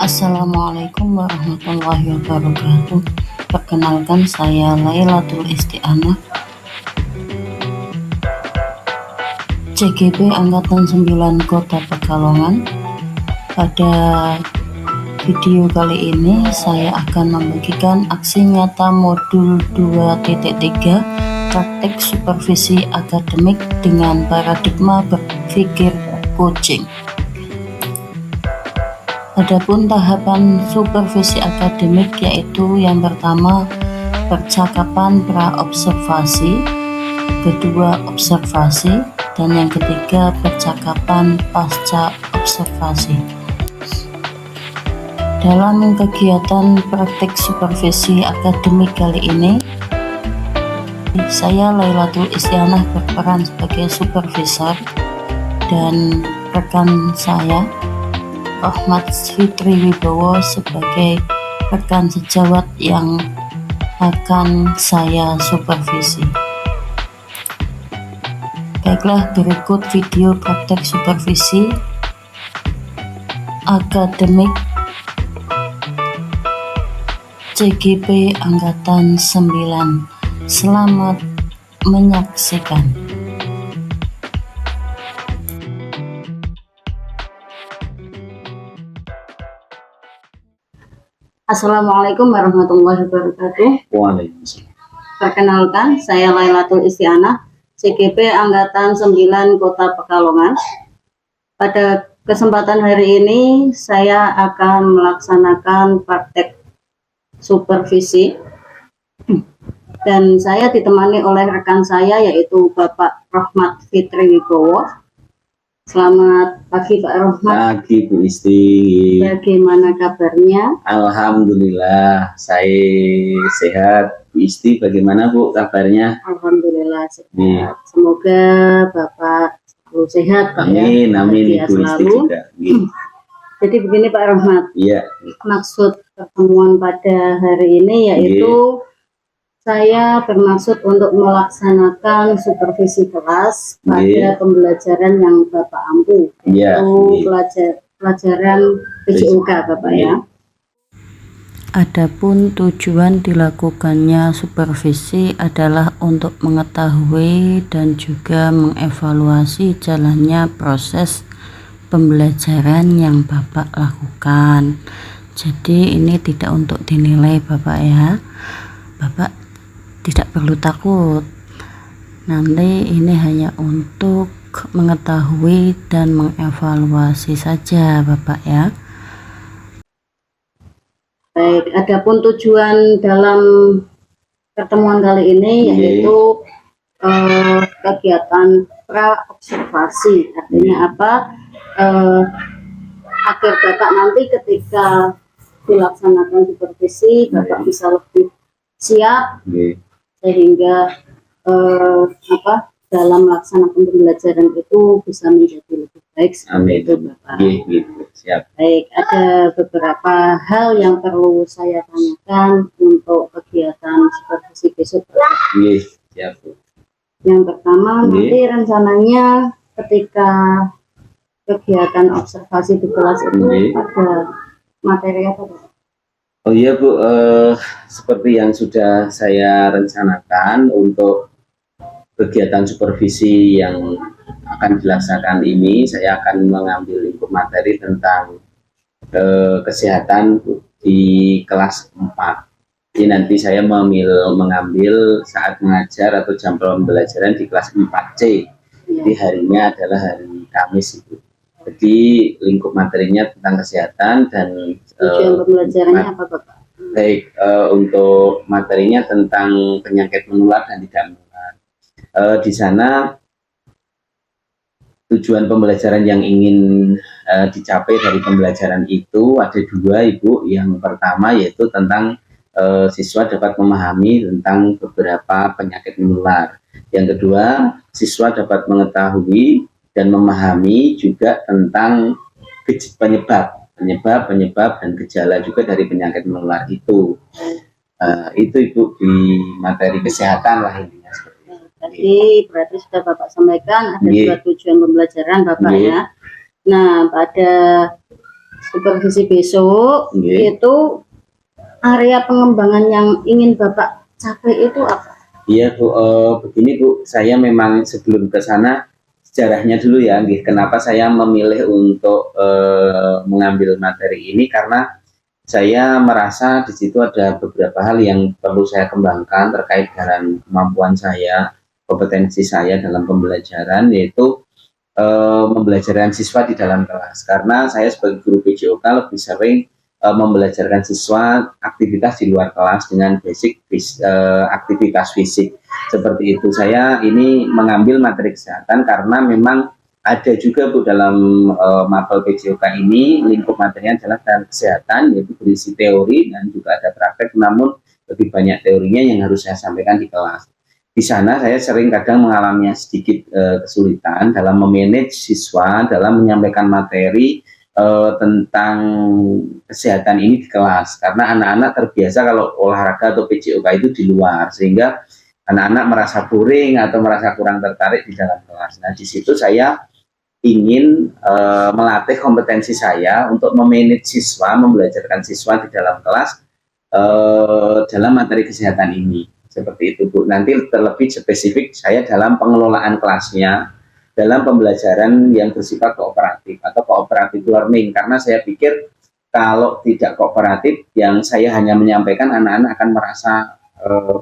Assalamualaikum warahmatullahi wabarakatuh. Perkenalkan, saya Lailatul Isti'anah, CGP Angkatan 9 Kota Pekalongan. Pada video kali ini saya akan membagikan aksi nyata modul 2.3 praktek supervisi akademik dengan paradigma berpikir coaching. Adapun tahapan supervisi akademik yaitu yang pertama percakapan pra-observasi, kedua observasi, dan yang ketiga percakapan pasca observasi. Dalam kegiatan praktik supervisi akademik kali ini, saya Lailatul Isti'anah berperan sebagai supervisor dan rekan saya Rahmat Fitri Wibowo sebagai rekan sejawat yang akan saya supervisi. Baiklah, berikut video praktek supervisi akademik CGP Angkatan 9. Selamat menyaksikan. Assalamualaikum warahmatullahi wabarakatuh. Waalaikumsalam. Perkenalkan, saya Lailatul Isti'anah, CGP Angkatan 9 Kota Pekalongan. Pada kesempatan hari ini saya akan melaksanakan praktek supervisi dan saya ditemani oleh rekan saya yaitu Bapak Rahmat Fitri Wibowo. Selamat pagi Pak Rahmat. Pagi Bu Isti. Bagaimana kabarnya? Alhamdulillah saya sehat. Bu Isti bagaimana Bu kabarnya? Alhamdulillah sehat. Iya. Semoga Bapak selalu sehat Pak. Amin, ya. amin Bahagia Bu Isti selalu. juga. Iya. Jadi begini Pak Rahmat. Iya. Maksud pertemuan pada hari ini yaitu saya bermaksud untuk melaksanakan supervisi kelas pada pembelajaran yang Bapak ampu, yaitu pelajaran PJOK Bapak ya. Adapun tujuan dilakukannya supervisi adalah untuk mengetahui dan juga mengevaluasi jalannya proses pembelajaran yang Bapak lakukan. Jadi ini tidak untuk dinilai Bapak ya. Bapak tidak perlu takut, nanti ini hanya untuk mengetahui dan mengevaluasi saja Bapak ya. Baik, adapun tujuan dalam pertemuan kali ini yaitu kegiatan pra-observasi. Artinya apa? Agar Bapak nanti ketika dilaksanakan supervisi Bapak bisa lebih siap sehingga dalam melaksanakan pembelajaran itu bisa menjadi lebih baik seperti itu Bapak. Siap. Baik, ada beberapa hal yang perlu saya tanyakan untuk kegiatan supervisi besok Bapak. Siap. Yang pertama, nanti rencananya ketika kegiatan observasi di kelas itu ada materi apa Bapak? Oh iya Bu, seperti yang sudah saya rencanakan untuk kegiatan supervisi yang akan dilaksanakan ini, saya akan mengambil lingkup materi tentang kesehatan di kelas 4. Jadi nanti saya mengambil saat mengajar atau jam pembelajaran di kelas 4C. Jadi harinya adalah hari Kamis itu. Jadi lingkup materinya tentang kesehatan dan tujuan pembelajarannya apa Bapak? Baik, untuk materinya tentang penyakit menular dan tidak menular. Di sana tujuan pembelajaran yang ingin dicapai dari pembelajaran itu ada dua Ibu. Yang pertama yaitu tentang siswa dapat memahami tentang beberapa penyakit menular. Yang kedua, siswa dapat mengetahui dan memahami juga tentang penyebab dan gejala juga dari penyakit menular itu. Itu Ibu di materi kesehatan lah intinya seperti itu. Tadi berarti sudah Bapak sampaikan ada dua tujuan pembelajaran Bapak ya. Nah, pada supervisi besok itu area pengembangan yang ingin Bapak capai itu apa? Iya Bu, begini Bu, saya memang sebelum ke sana sejarahnya dulu ya, kenapa saya memilih untuk mengambil materi ini karena saya merasa di situ ada beberapa hal yang perlu saya kembangkan terkait dengan kemampuan saya, kompetensi saya dalam pembelajaran, yaitu membelajarkan siswa di dalam kelas. Karena saya sebagai guru PJOK lebih sering membelajarkan siswa aktivitas di luar kelas dengan basic aktivitas fisik. Seperti itu, saya ini mengambil materi kesehatan karena memang ada juga Bu dalam mapel PJOK ini lingkup materinya adalah dalam kesehatan, yaitu berisi teori dan juga ada praktek, namun lebih banyak teorinya yang harus saya sampaikan di kelas. Di sana saya sering kadang mengalami sedikit kesulitan dalam memanage siswa dalam menyampaikan materi tentang kesehatan ini di kelas, karena anak-anak terbiasa kalau olahraga atau PJOK itu di luar, sehingga anak-anak merasa boring atau merasa kurang tertarik di dalam kelas. Nah, di situ saya ingin melatih kompetensi saya untuk memanage siswa, membelajarkan siswa di dalam kelas dalam materi kesehatan ini. Seperti itu Bu. Nanti terlebih spesifik saya dalam pengelolaan kelasnya, dalam pembelajaran yang bersifat kooperatif atau cooperative learning, karena saya pikir kalau tidak kooperatif, yang saya hanya menyampaikan, anak-anak akan merasa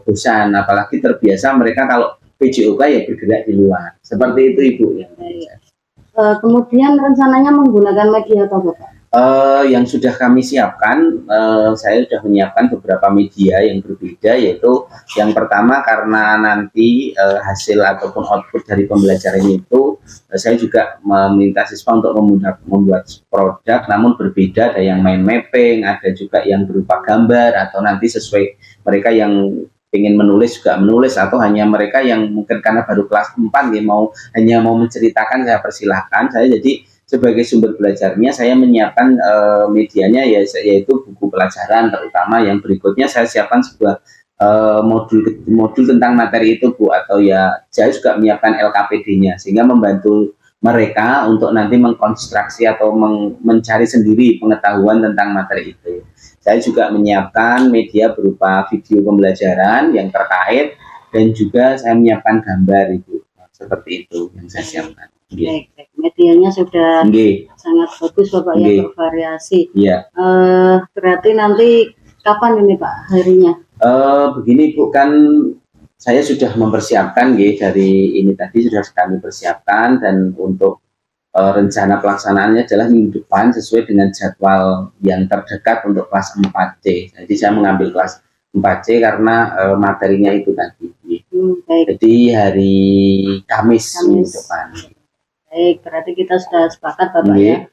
bosan, apalagi terbiasa mereka kalau PJOK ya bergerak di luar. Seperti itu Ibu. Kemudian rencananya menggunakan media apa Bapak? Yang sudah kami siapkan, saya sudah menyiapkan beberapa media yang berbeda, yaitu yang pertama karena nanti hasil ataupun output dari pembelajaran itu, saya juga meminta siswa untuk membuat produk, namun berbeda, ada yang main mapping, ada juga yang berupa gambar, atau nanti sesuai mereka yang ingin menulis juga menulis, atau hanya mereka yang mungkin karena baru kelas 4 ya hanya mau menceritakan, saya persilahkan. Saya jadi sebagai sumber belajarnya saya menyiapkan medianya yaitu buku pelajaran, terutama yang berikutnya saya siapkan sebuah modul tentang materi itu Bu, atau ya saya juga menyiapkan LKPD-nya sehingga membantu mereka untuk nanti mengkonstruksi atau mencari sendiri pengetahuan tentang materi itu. Saya juga menyiapkan media berupa video pembelajaran yang terkait, dan juga saya menyiapkan gambar Ibu. Seperti itu yang saya siapkan. Baik, medianya sudah sangat bagus Bapak ya, bervariasi. Iya. Berarti nanti kapan ini Pak harinya? Begini Bu, kan saya sudah mempersiapkan dari ini tadi sudah kami persiapkan, dan untuk rencana pelaksanaannya adalah minggu depan sesuai dengan jadwal yang terdekat untuk kelas 4C. Jadi saya mengambil kelas 4C karena materinya itu tadi. Jadi hari Kamis minggu depan. Baik, berarti kita sudah sepakat Bapak ya.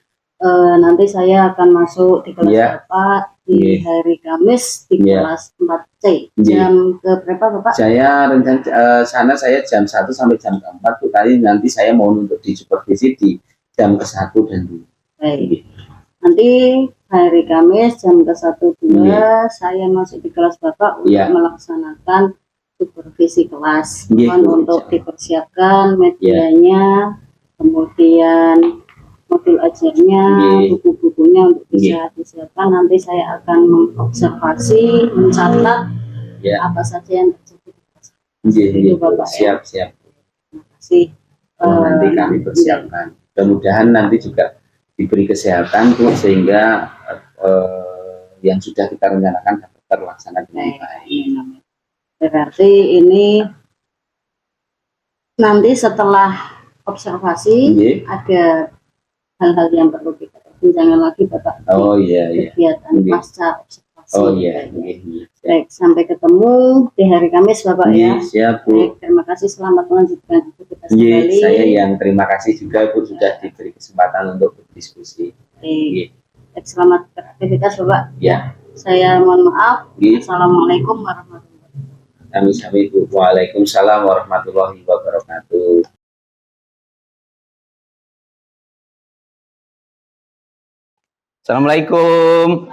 Nanti saya akan masuk di kelas Bapak di hari Kamis di kelas 4C. Jam ke berapa Bapak? Saya rencana sana saya jam 1 sampai jam 4 Bu. Tadi nanti saya mau untuk di supervisi di jam ke-1 dan 2. Baik. Nanti hari Kamis jam ke-1 2 saya masuk di kelas Bapak untuk melaksanakan supervisi kelas. Mohon untuk dipersiapkan medianya, kemudian modul ajarnya, buku-bukunya untuk bisa disiapkan. Nanti saya akan mengobservasi, mencatat apa saja yang terjadi. Itu Bapak siap. Terima kasih. Nanti kami persiapkan. Mudah-mudahan nanti juga diberi kesehatan Bu, sehingga yang sudah kita rencanakan dapat terlaksana dengan baik. Berarti ini nanti setelah observasi ada hal-hal yang perlu kita bincangkan lagi Bapak. Kegiatan pasca observasi. Baik, sampai ketemu di hari Kamis Bapak ya. Siap Bu. Baik, terima kasih, selamat melanjutkan aktivitas kembali. Saya yang terima kasih juga Bu, sudah diberi kesempatan untuk berdiskusi. Baik, selamat beraktivitas Bapak. Saya mohon maaf. Assalamualaikum warahmatullahi wabarakatuh. Kami Bu. Waalaikumsalam warahmatullahi wabarakatuh. Assalamualaikum.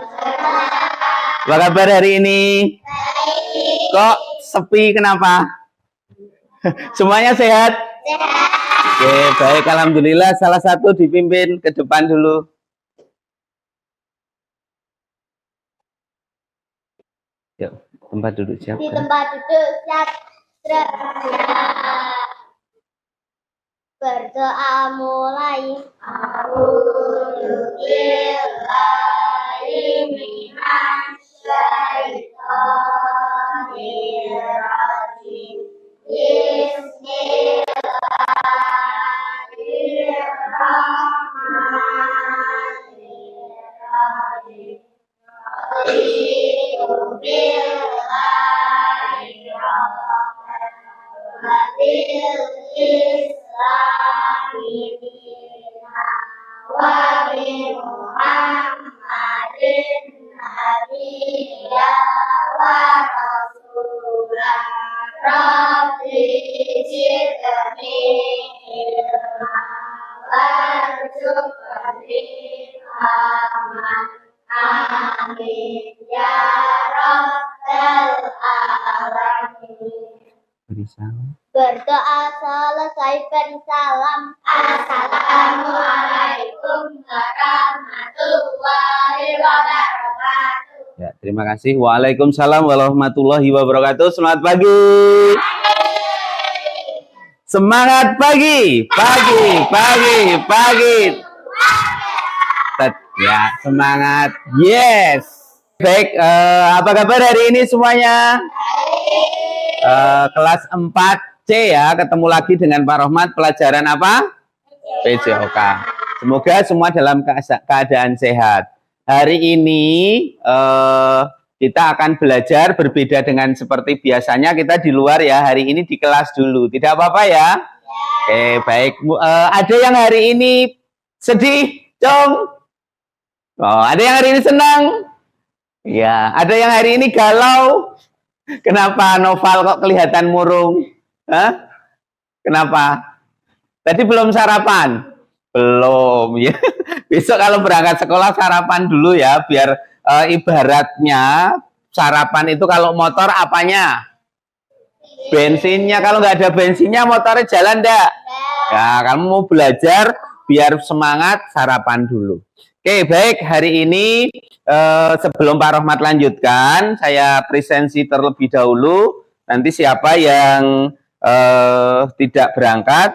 Apa kabar hari ini? Kok sepi kenapa? Semuanya sehat? Oke, baik, alhamdulillah. Salah satu dipimpin ke depan dulu. Yuk, tempat duduk siap. Di tempat duduk siap. Berdoa mulai. A'udzubillahi minasyaitonirrajim. Bismillahirrahmanirrahim. Amin ya rabbal alamin. Beri salam. Berdoa selesai beri salam. Assalamualaikum warahmatullahi wabarakatuh. Ya, terima kasih. Waalaikumsalam warahmatullahi wabarakatuh. Selamat pagi. Semangat pagi, pagi. Ya, semangat. Yes. Baik, apa kabar hari ini semuanya? Kelas 4C ya, ketemu lagi dengan Pak Rohmat. Pelajaran apa? PJOK. Semoga semua dalam keadaan sehat. Hari ini kita akan belajar berbeda dengan seperti biasanya kita di luar ya. Hari ini di kelas dulu. Tidak apa-apa ya? Oke, baik. Ada yang hari ini sedih, Cong? Oh, ada yang hari ini senang? Ya, ada yang hari ini galau? Kenapa Noval kok kelihatan murung? Hah? Kenapa? Tadi belum sarapan? Belum ya. Besok kalau berangkat sekolah sarapan dulu ya, biar ibaratnya sarapan itu kalau motor apanya? Bensinnya. Kalau nggak ada bensinnya motornya jalan enggak? Ya, kamu mau belajar biar semangat sarapan dulu. Oke, baik. Hari ini sebelum Pak Rohmat lanjutkan, saya presensi terlebih dahulu. Nanti siapa yang tidak berangkat?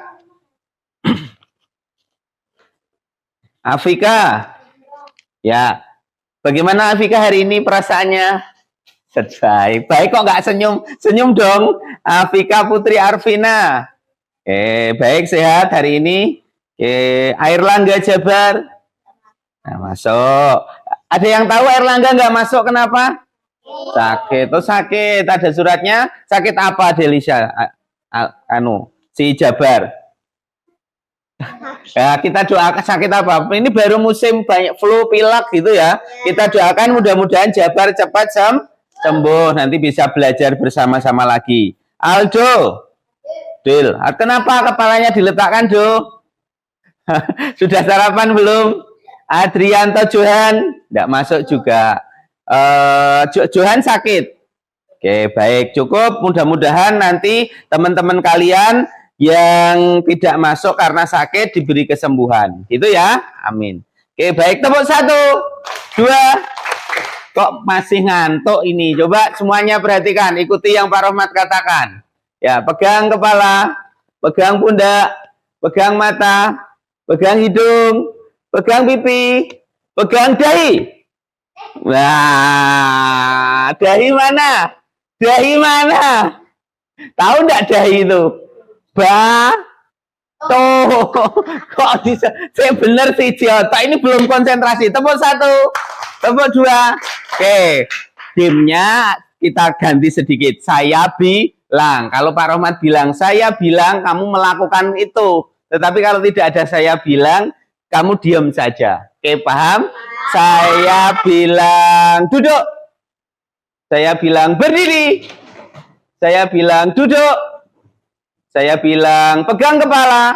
Afika. Ya. Bagaimana Afika hari ini perasaannya? Baik. Baik kok nggak senyum? Senyum dong. Afika Putri Arvina. Baik, sehat hari ini. Airlangga Jabar. Nah, masuk. Ada yang tahu Erlangga nggak masuk kenapa? Sakit. Oh, sakit. Ada suratnya. Sakit apa, Delisha? Si Jabar. Ya, kita doakan sakit apa? Ini baru musim banyak flu, pilek gitu ya. Kita doakan mudah-mudahan Jabar cepat sembuh. Nanti bisa belajar bersama-sama lagi. Aldo. Dil. Kenapa kepalanya diletakkan, Do? Sudah sarapan belum? Adrianto Johan tidak masuk juga. Johan sakit. Oke, baik, cukup. Mudah-mudahan nanti teman-teman kalian yang tidak masuk karena sakit diberi kesembuhan. Gitu ya. Amin. Oke, baik, tepuk 1, 2. Kok masih ngantuk ini? Coba semuanya perhatikan, ikuti yang Pak Rohmat katakan. Ya, pegang kepala, pegang pundak, pegang mata, pegang hidung, pegang pipi, pegang dahi. Nah, dahi mana? Dahi mana? Tahu enggak dahi itu? Tuh, kok bisa? Saya bener sih, Jota. Ini belum konsentrasi. Tepuk 1, tepuk 2. Oke, gamenya kita ganti sedikit. Saya bilang. Kalau Pak Rohmat bilang, saya bilang, kamu melakukan itu. Tetapi kalau tidak ada saya bilang, kamu diam saja. Oke, paham? Saya bilang duduk. Saya bilang berdiri. Saya bilang duduk. Saya bilang pegang kepala.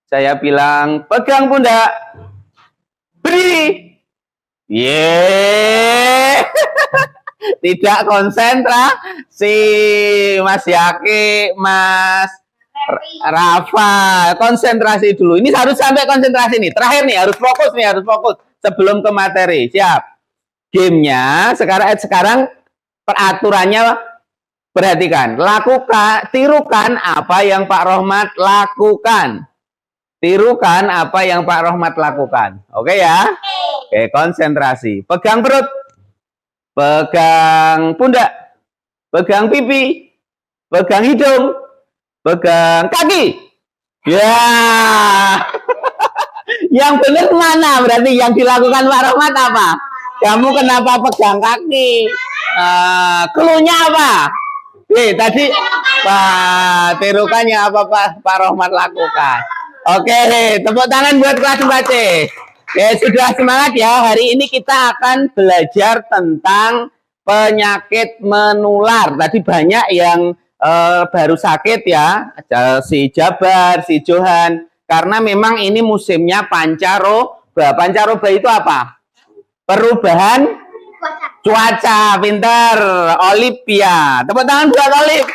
Saya bilang pegang pundak. Berdiri. Yeay. Tidak konsentrasi. Mas Yaki, Mas Rafa, konsentrasi dulu. Ini harus sampai konsentrasi nih. Terakhir nih, harus fokus nih, harus fokus sebelum ke materi. Siap. Gamenya sekarang peraturannya perhatikan. Lakukan, tirukan apa yang Pak Rohmat lakukan. Tirukan apa yang Pak Rohmat lakukan. Oke ya? Oke, konsentrasi. Pegang perut. Pegang pundak. Pegang pipi. Pegang hidung. Pegang kaki. Ya. Yang benar mana? Berarti yang dilakukan Pak Rohmat apa? Kamu kenapa pegang kaki? Keluhnya apa? Tadi Pak tirukannya apa Pak Rohmat lakukan? Oke, tepuk tangan buat kelas 4C. Sudah semangat ya. Hari ini kita akan belajar tentang penyakit menular. Tadi banyak yang baru sakit ya, si Jabar, si Johan. Karena memang ini musimnya pancaroba. Pancaroba itu apa? Perubahan cuaca. Pinter, Olivia. Tepuk tangan buat Oliv.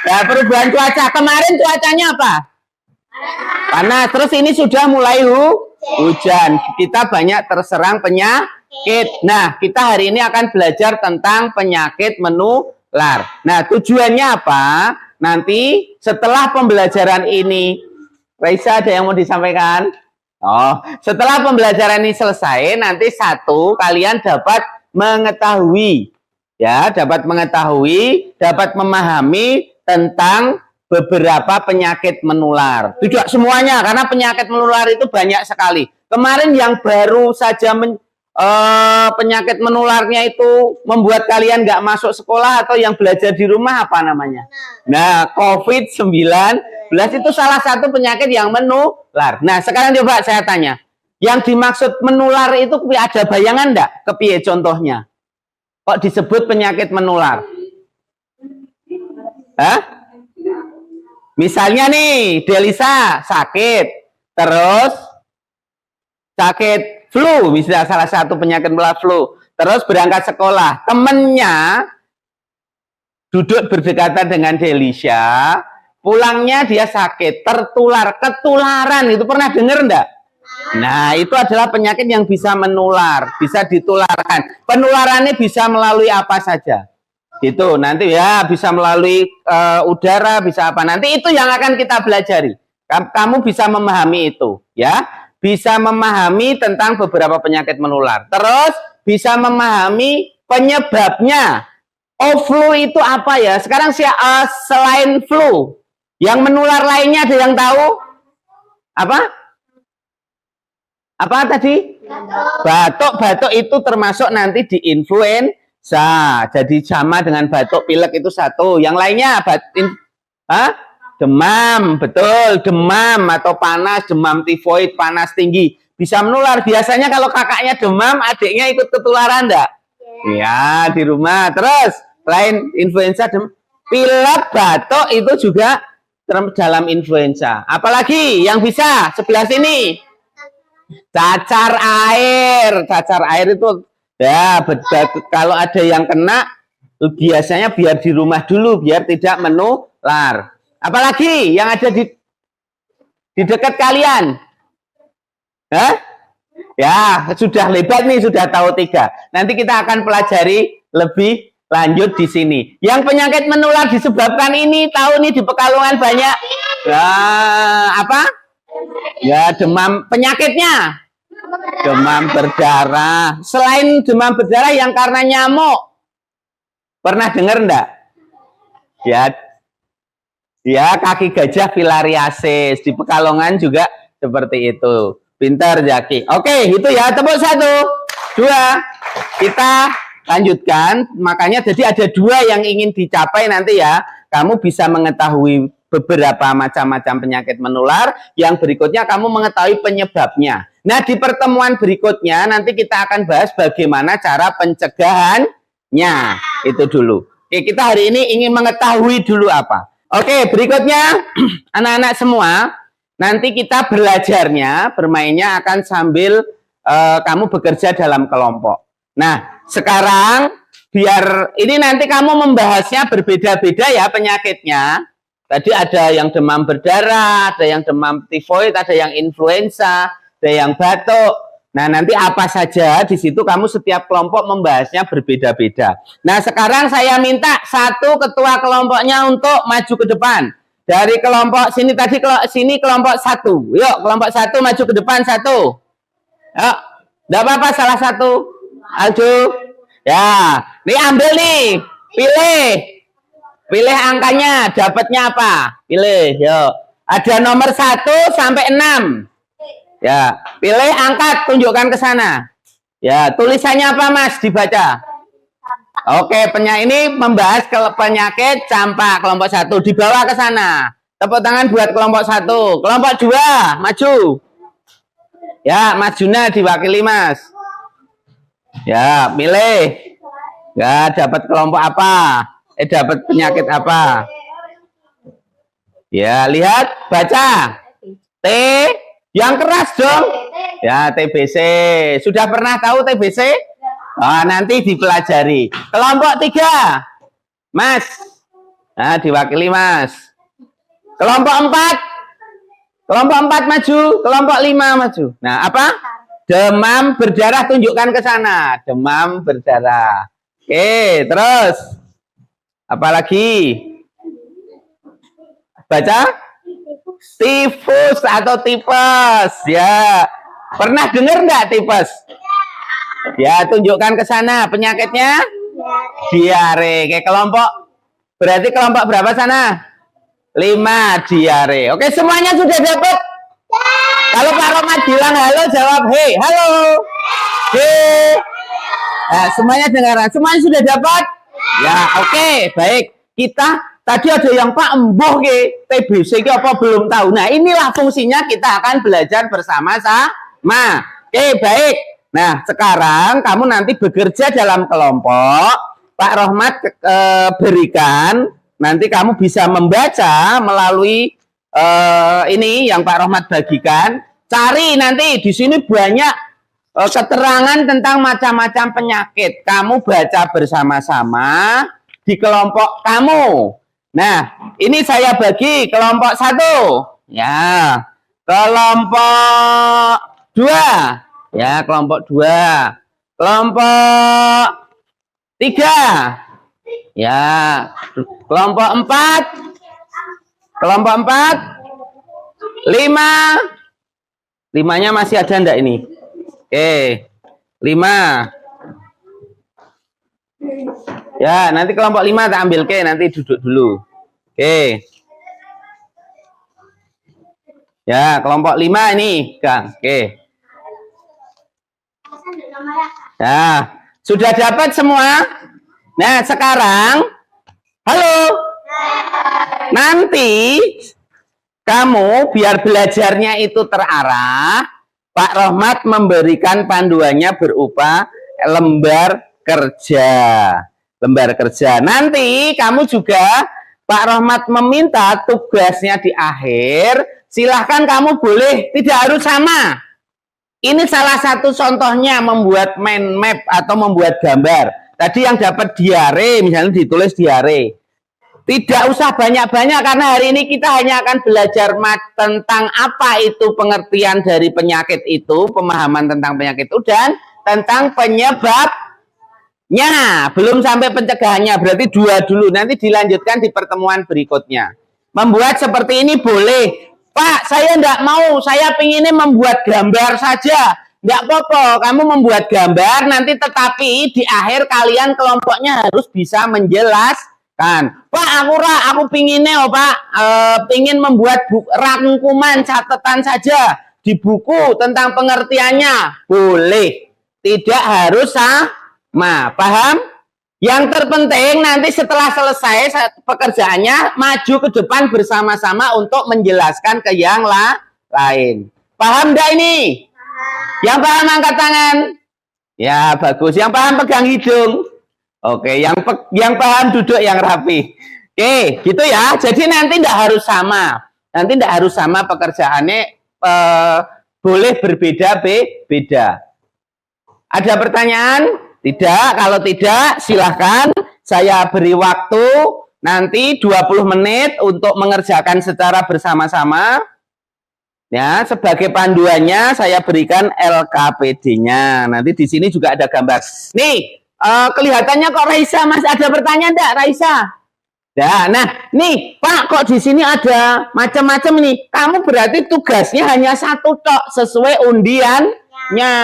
Ya, perubahan cuaca. Kemarin cuacanya apa? Panas. Terus ini sudah mulai hujan. Kita banyak terserang penyakit. Nah, kita hari ini akan belajar tentang penyakit menular. Nah, tujuannya apa? Nanti setelah pembelajaran ini, Raisa ada yang mau disampaikan? Oh, setelah pembelajaran ini selesai, nanti kalian dapat mengetahui, ya, dapat memahami tentang beberapa penyakit menular. Tidak semuanya, karena penyakit menular itu banyak sekali. Kemarin yang baru saja penyakit menularnya itu membuat kalian nggak masuk sekolah atau yang belajar di rumah apa namanya? Nah, COVID-19 itu salah satu penyakit yang menular. Nah, sekarang coba saya tanya. Yang dimaksud menular itu ada bayangan enggak? Kepiye contohnya? Kok disebut penyakit menular? Hah? Misalnya nih, Delisa sakit, terus sakit flu, misalnya salah satu penyakit menular flu, terus berangkat sekolah, temennya duduk berdekatan dengan Delisa, pulangnya dia sakit, ketularan, itu pernah dengar enggak? Nah, itu adalah penyakit yang bisa menular, bisa ditularkan. Penularannya bisa melalui apa saja. Gitu, nanti ya bisa melalui udara, bisa apa. Nanti itu yang akan kita pelajari. Kamu bisa memahami itu, ya. Bisa memahami tentang beberapa penyakit menular. Terus bisa memahami penyebabnya. Oh, flu itu apa ya? Sekarang selain flu, yang menular lainnya ada yang tahu? Apa? Apa tadi? Batuk. Batuk itu termasuk nanti di influenza. Jadi sama dengan batuk, pilek itu satu. Yang lainnya demam, betul, demam atau panas, demam tifoid, panas tinggi. Bisa menular. Biasanya kalau kakaknya demam, adiknya ikut ketularan enggak? Ya, di rumah. Terus, selain influenza, pilek, batuk itu juga dalam influenza. Apalagi yang bisa sebelah sini? Cacar air. Cacar air itu ya, kalau ada yang kena biasanya biar di rumah dulu biar tidak menular. Apalagi yang ada di dekat kalian? Hah? Ya, sudah lebat nih, sudah tahu 3. Nanti kita akan pelajari lebih lanjut di sini. Yang penyakit menular disebabkan ini, tahu nih di Pekalongan banyak. Apa? Ya, demam. Penyakitnya demam berdarah. Selain demam berdarah yang karena nyamuk, pernah dengar enggak? Ya, kaki gajah filariasis. Di Pekalongan juga seperti itu. Pintar, Jaki. Oke, itu ya. Tepuk 1, 2. Kita lanjutkan. Makanya jadi ada 2 yang ingin dicapai nanti ya. Kamu bisa mengetahui beberapa macam-macam penyakit menular. Yang berikutnya kamu mengetahui penyebabnya. Nah, di pertemuan berikutnya nanti kita akan bahas bagaimana cara pencegahannya. Itu dulu. Oke, kita hari ini ingin mengetahui dulu apa. Oke, berikutnya anak-anak semua, nanti kita belajarnya, bermainnya akan sambil kamu bekerja dalam kelompok. Nah, sekarang biar ini nanti kamu membahasnya berbeda-beda ya penyakitnya. Tadi ada yang demam berdarah, ada yang demam tifoid, ada yang influenza, ada yang batuk. Nah, nanti apa saja di situ kamu setiap kelompok membahasnya berbeda-beda. Nah, sekarang saya minta satu ketua kelompoknya untuk maju ke depan. Dari kelompok sini tadi sini kelompok 1. Yuk, kelompok 1 maju ke depan 1. Yuk, enggak apa-apa salah satu. Maju. Ya, nih ambil nih. Pilih. Pilih angkanya, dapatnya apa? Pilih, yuk. Ada nomor 1 sampai 6. Ya, pilih, angkat, tunjukkan ke sana. Ya, tulisannya apa, Mas? Dibaca. Oke, ini membahas penyakit campak kelompok 1. Dibawa ke sana. Tepuk tangan buat kelompok 1. Kelompok 2, maju. Ya, Mas Juna diwakili, Mas. Ya, pilih. Ya, dapat kelompok apa? Dapat penyakit apa? Ya, lihat, baca. T, yang keras dong. Ya, TBC. Sudah pernah tahu TBC? Oh, nanti dipelajari. Kelompok 3. Mas. Nah, diwakili Mas. Kelompok 4. Kelompok 4 maju. Kelompok 5 maju. Nah, apa? Demam berdarah, tunjukkan ke sana. Demam berdarah. Oke, terus. Apalagi? Baca? Tifus atau tipes. Ya. Pernah dengar nggak tipes? Ya, tunjukkan ke sana. Penyakitnya? Diare. Kayak kelompok. Berarti kelompok berapa sana? 5, diare. Oke, semuanya sudah dapat? Kalau Pak Romat bilang halo, jawab hei. Halo. Hei. Nah, semuanya dengaran. Semuanya sudah dapat? Ya, oke. Baik. Kita tadi ada yang Pak embuh ke TBC ke apa belum tahu. Nah, inilah fungsinya kita akan belajar bersama-sama. Oke, baik. Nah, sekarang kamu nanti bekerja dalam kelompok. Pak Rohmat berikan. Nanti kamu bisa membaca melalui ini yang Pak Rohmat bagikan. Cari nanti di sini banyak keterangan tentang macam-macam penyakit. Kamu baca bersama-sama di kelompok kamu. Nah, ini saya bagi kelompok 1. Ya. Kelompok 2. Ya, kelompok 2. Kelompok 3. Ya. Kelompok 4. Kelompok 4. 5. 5-nya masih ada enggak ini? Oke. 5. Ya, nanti kelompok 5 tak ambil ke, nanti duduk dulu. Oke. Ya, kelompok 5 ini, Kang. Oke. Ya, sudah dapat semua? Nah, sekarang halo. Nanti kamu biar belajarnya itu terarah, Pak Rohmat memberikan panduannya berupa lembar kerja. Lembar kerja. Nanti kamu juga Pak Rohmat meminta tugasnya di akhir. Silahkan kamu boleh, tidak harus sama. Ini salah satu contohnya membuat mind map atau membuat gambar. Tadi yang dapat diare, misalnya ditulis diare. Tidak usah banyak-banyak karena hari ini kita hanya akan belajar tentang apa itu pengertian dari penyakit itu, pemahaman tentang penyakit itu, dan tentang penyebabnya. Belum sampai pencegahannya, berarti 2 dulu. Nanti dilanjutkan di pertemuan berikutnya. Membuat seperti ini boleh. Pak, saya enggak mau, saya pinginnya membuat gambar saja. Enggak apa-apa, kamu membuat gambar, nanti tetapi di akhir kalian kelompoknya harus bisa menjelaskan. Pak, aku pinginnya Pak, pingin membuat rangkuman catatan saja di buku tentang pengertiannya. Boleh, tidak harus sama, paham? Yang terpenting nanti setelah selesai pekerjaannya, maju ke depan bersama-sama untuk menjelaskan ke yang lain. Paham enggak ini? Yang paham angkat tangan. Ya, bagus. Yang paham pegang hidung. Oke, yang paham duduk yang rapi. Oke, gitu ya. Jadi nanti tidak harus sama. Nanti tidak harus sama pekerjaannya, boleh berbeda-beda. Ada pertanyaan? Tidak. Kalau tidak, silahkan saya beri waktu nanti 20 menit untuk mengerjakan secara bersama-sama. Ya, sebagai panduannya saya berikan LKPD-nya. Nanti di sini juga ada gambar. Nih, kelihatannya kok Raisa, Mas, ada pertanyaan enggak, Raisa? Ya, nah, nih, Pak, kok di sini ada macam-macam nih. Kamu berarti tugasnya hanya satu tok sesuai undiannya.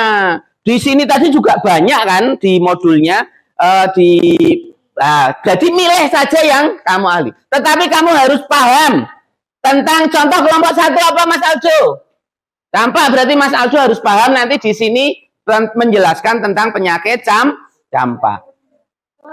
Di sini tadi juga banyak kan di modulnya jadi milih saja yang kamu ahli. Tetapi kamu harus paham tentang contoh kelompok satu apa, Mas Aljo? Campak, berarti Mas Aljo harus paham nanti di sini menjelaskan tentang penyakit campak.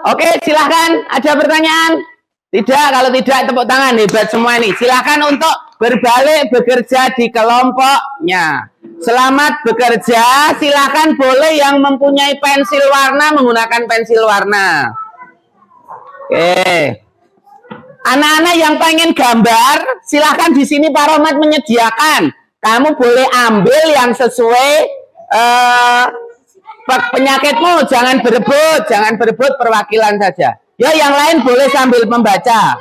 Oke, silahkan. Ada pertanyaan? Tidak, kalau tidak tepuk tangan, hebat semua ini. Silahkan untuk berbalik bekerja di kelompoknya. Selamat bekerja, silahkan boleh yang mempunyai pensil warna menggunakan pensil warna. Oke. Anak-anak yang pengen gambar, silahkan di sini Pak Rohmat menyediakan. Kamu boleh ambil yang sesuai penyakitmu, jangan berebut perwakilan saja. Ya, yang lain boleh sambil membaca.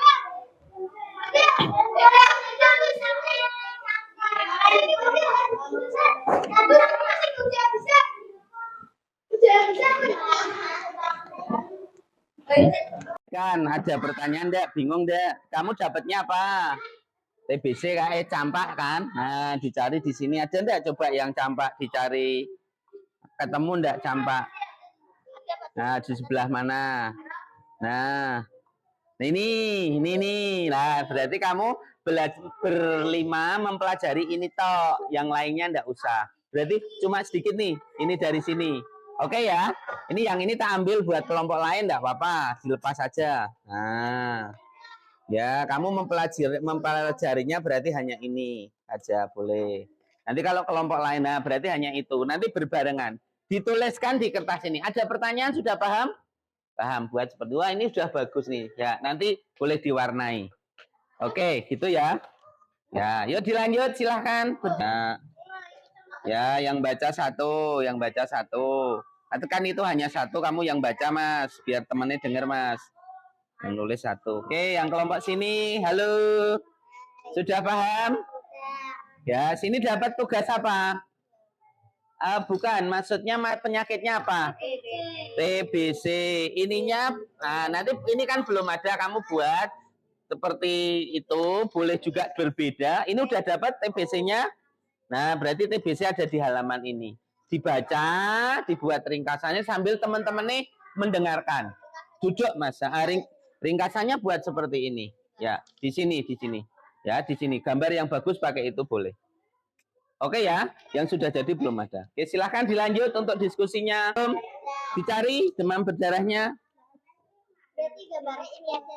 Kan ada pertanyaan enggak? Bingung enggak? Kamu dapatnya apa? TBC kayak campak kan? Nah, dicari di sini aja enggak? Coba yang campak dicari. Ketemu enggak campak? Nah, di sebelah mana? Nah, ini. Nah, berarti kamu berlima mempelajari ini toh, yang lainnya ndak usah. Berarti cuma sedikit nih, ini dari sini. Oke ya, ini yang ini tak ambil buat kelompok lain ndak apa-apa, dilepas saja. Nah, ya kamu mempelajarinya berarti hanya ini aja boleh. Nanti kalau kelompok lain, nah berarti hanya itu. Nanti berbarengan. Dituliskan di kertas ini. Ada pertanyaan, sudah paham? Paham, buat seperti wah ini sudah bagus nih. Ya, nanti boleh diwarnai. Oke, gitu ya. Ya, yuk dilanjut silahkan. Nah, ya, yang baca satu. Atau kan itu hanya satu, kamu yang baca, Mas. Biar temennya dengar, Mas. Yang nulis satu. Oke, yang kelompok sini. Halo. Sudah paham? Ya, sini dapat tugas apa? Bukan, maksudnya penyakitnya apa? TBC. Ininya, nanti ini kan belum ada, kamu buat seperti itu, boleh juga berbeda. Ini udah dapat TBC-nya. Nah, berarti TBC ada di halaman ini. Dibaca, dibuat ringkasannya sambil teman-teman nih mendengarkan. Duduk, Mas. Ringkasannya buat seperti ini. Ya, di sini. Ya, di sini. Gambar yang bagus pakai itu boleh. Oke ya, yang sudah jadi belum ada. Oke, silahkan dilanjut untuk diskusinya. Dicari demam berdarahnya. Berarti gambarnya ini aja.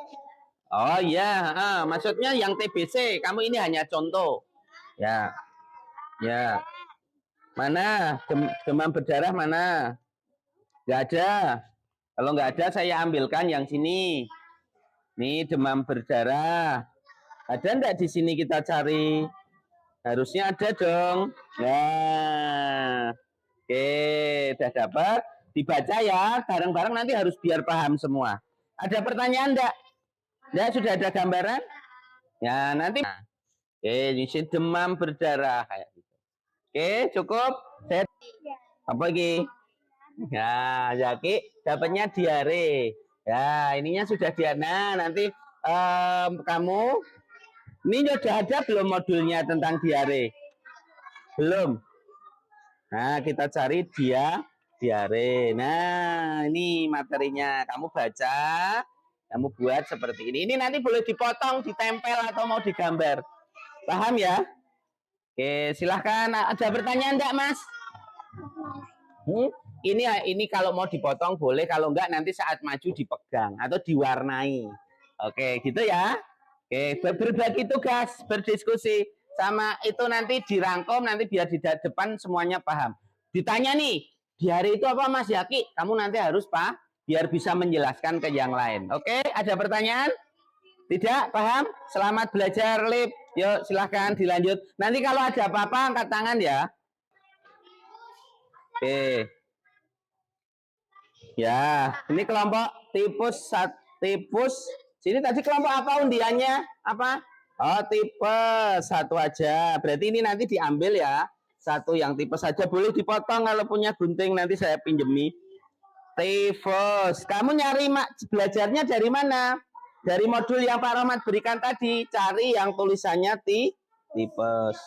Oh iya, maksudnya yang TBC, kamu ini hanya contoh. Ya. Mana demam berdarah mana? Nggak ada. Kalau nggak ada, saya ambilkan yang sini. Nih demam berdarah. Ada nggak di sini kita cari? Harusnya ada dong. Nah, oke, udah dapat. Dibaca ya, bareng-bareng nanti harus biar paham semua. Ada pertanyaan enggak? Ya, sudah ada gambaran? Ya, nanti. Oke, ini demam berdarah kayak gitu. Oke, cukup. Set. Apa lagi? Ya, Zaki dapatnya diare. Ya, ininya sudah diare. Nah, nanti kamu ini sudah ada belum modulnya tentang diare? Belum. Nah, kita cari diare. Nah, ini materinya. Kamu baca, kamu buat seperti ini. Ini nanti boleh dipotong, ditempel atau mau digambar. Paham ya? Oke, silahkan. Ada pertanyaan enggak, Mas? Ini kalau mau dipotong boleh, kalau enggak nanti saat maju dipegang atau diwarnai. Oke, gitu ya. Oke, berbagi tugas, berdiskusi sama itu nanti dirangkum, nanti biar di depan semuanya paham. Ditanya nih, di hari itu apa Mas Yaki? Kamu nanti harus biar bisa menjelaskan ke yang lain. Oke, ada pertanyaan? Tidak? Paham? Selamat belajar, Lip. Yuk, silahkan dilanjut. Nanti kalau ada apa-apa, angkat tangan ya. Oke. Ya, ini kelompok tipus. Sini tadi kelompok apa undiannya? Apa? Oh, tipe satu aja. Berarti ini nanti diambil ya. Satu yang tipe saja, boleh dipotong kalau punya gunting, nanti saya pinjemi. Tifus. Kamu nyari belajarnya dari mana? Dari modul yang Pak Rahmat berikan tadi. Cari yang tulisannya tipes.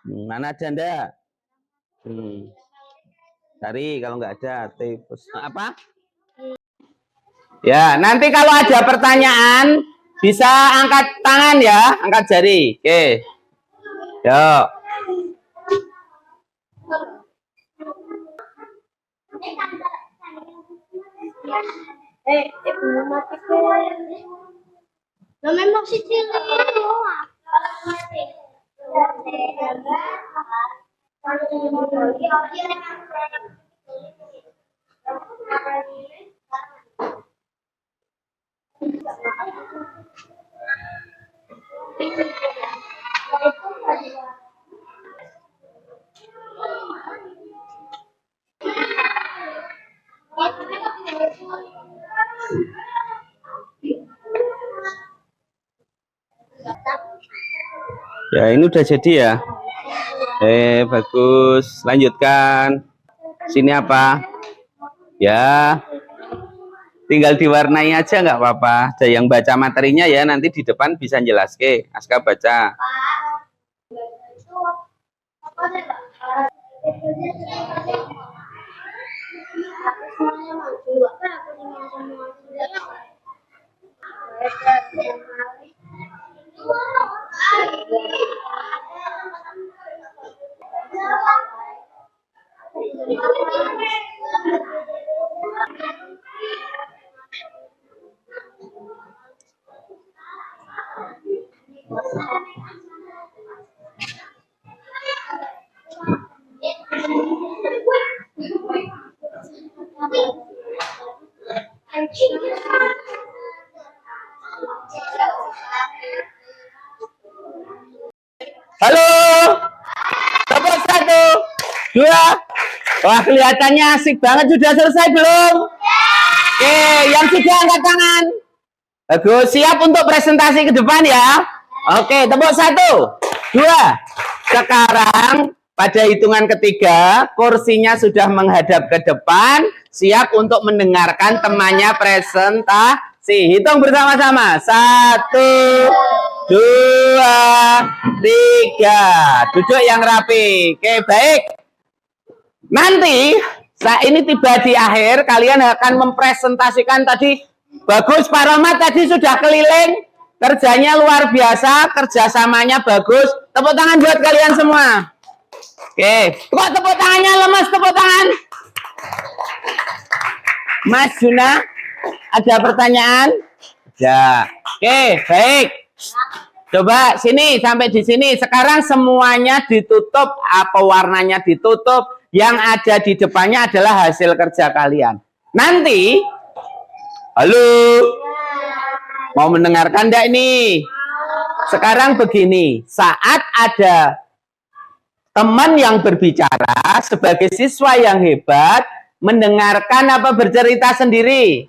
Mana ada ndak? Cari kalau nggak ada tifus. Apa? Ya, nanti kalau ada pertanyaan bisa angkat tangan ya, angkat jari. Oke. Yuk. Belum mati ke. Lo memang si cilik. Ya, ini udah jadi ya. Bagus. Lanjutkan. Sini apa? Ya. Tinggal diwarnai aja nggak apa-apa. Ada yang baca materinya ya, nanti di depan bisa jelaskan. Aska baca. Halo. Tepuk 1, 2. Wah, kelihatannya asik banget. Sudah selesai belum? Oke, yang sudah angkat tangan. Bagus, siap untuk presentasi ke depan ya. Oke, tepuk 1, 2. Sekarang pada hitungan ketiga, kursinya sudah menghadap ke depan, siap untuk mendengarkan temannya presentasi. Hitung bersama-sama. 1, 2, 3. Duduk yang rapi. Oke, baik. Nanti saat ini tiba di akhir, kalian akan mempresentasikan tadi. Bagus, Pak Rahmat tadi sudah keliling. Kerjanya luar biasa, kerjasamanya bagus. Tepuk tangan buat kalian semua. Oke, kok tepuk tangannya lemas, tepuk tangan. Mas Juna, ada pertanyaan? Ya. Oke, baik. Coba sini, sampai di sini. Sekarang semuanya ditutup, apa warnanya ditutup. Yang ada di depannya adalah hasil kerja kalian. Nanti, halo, mau mendengarkan enggak ini? Sekarang begini, saat ada teman yang berbicara sebagai siswa yang hebat, mendengarkan apa bercerita sendiri?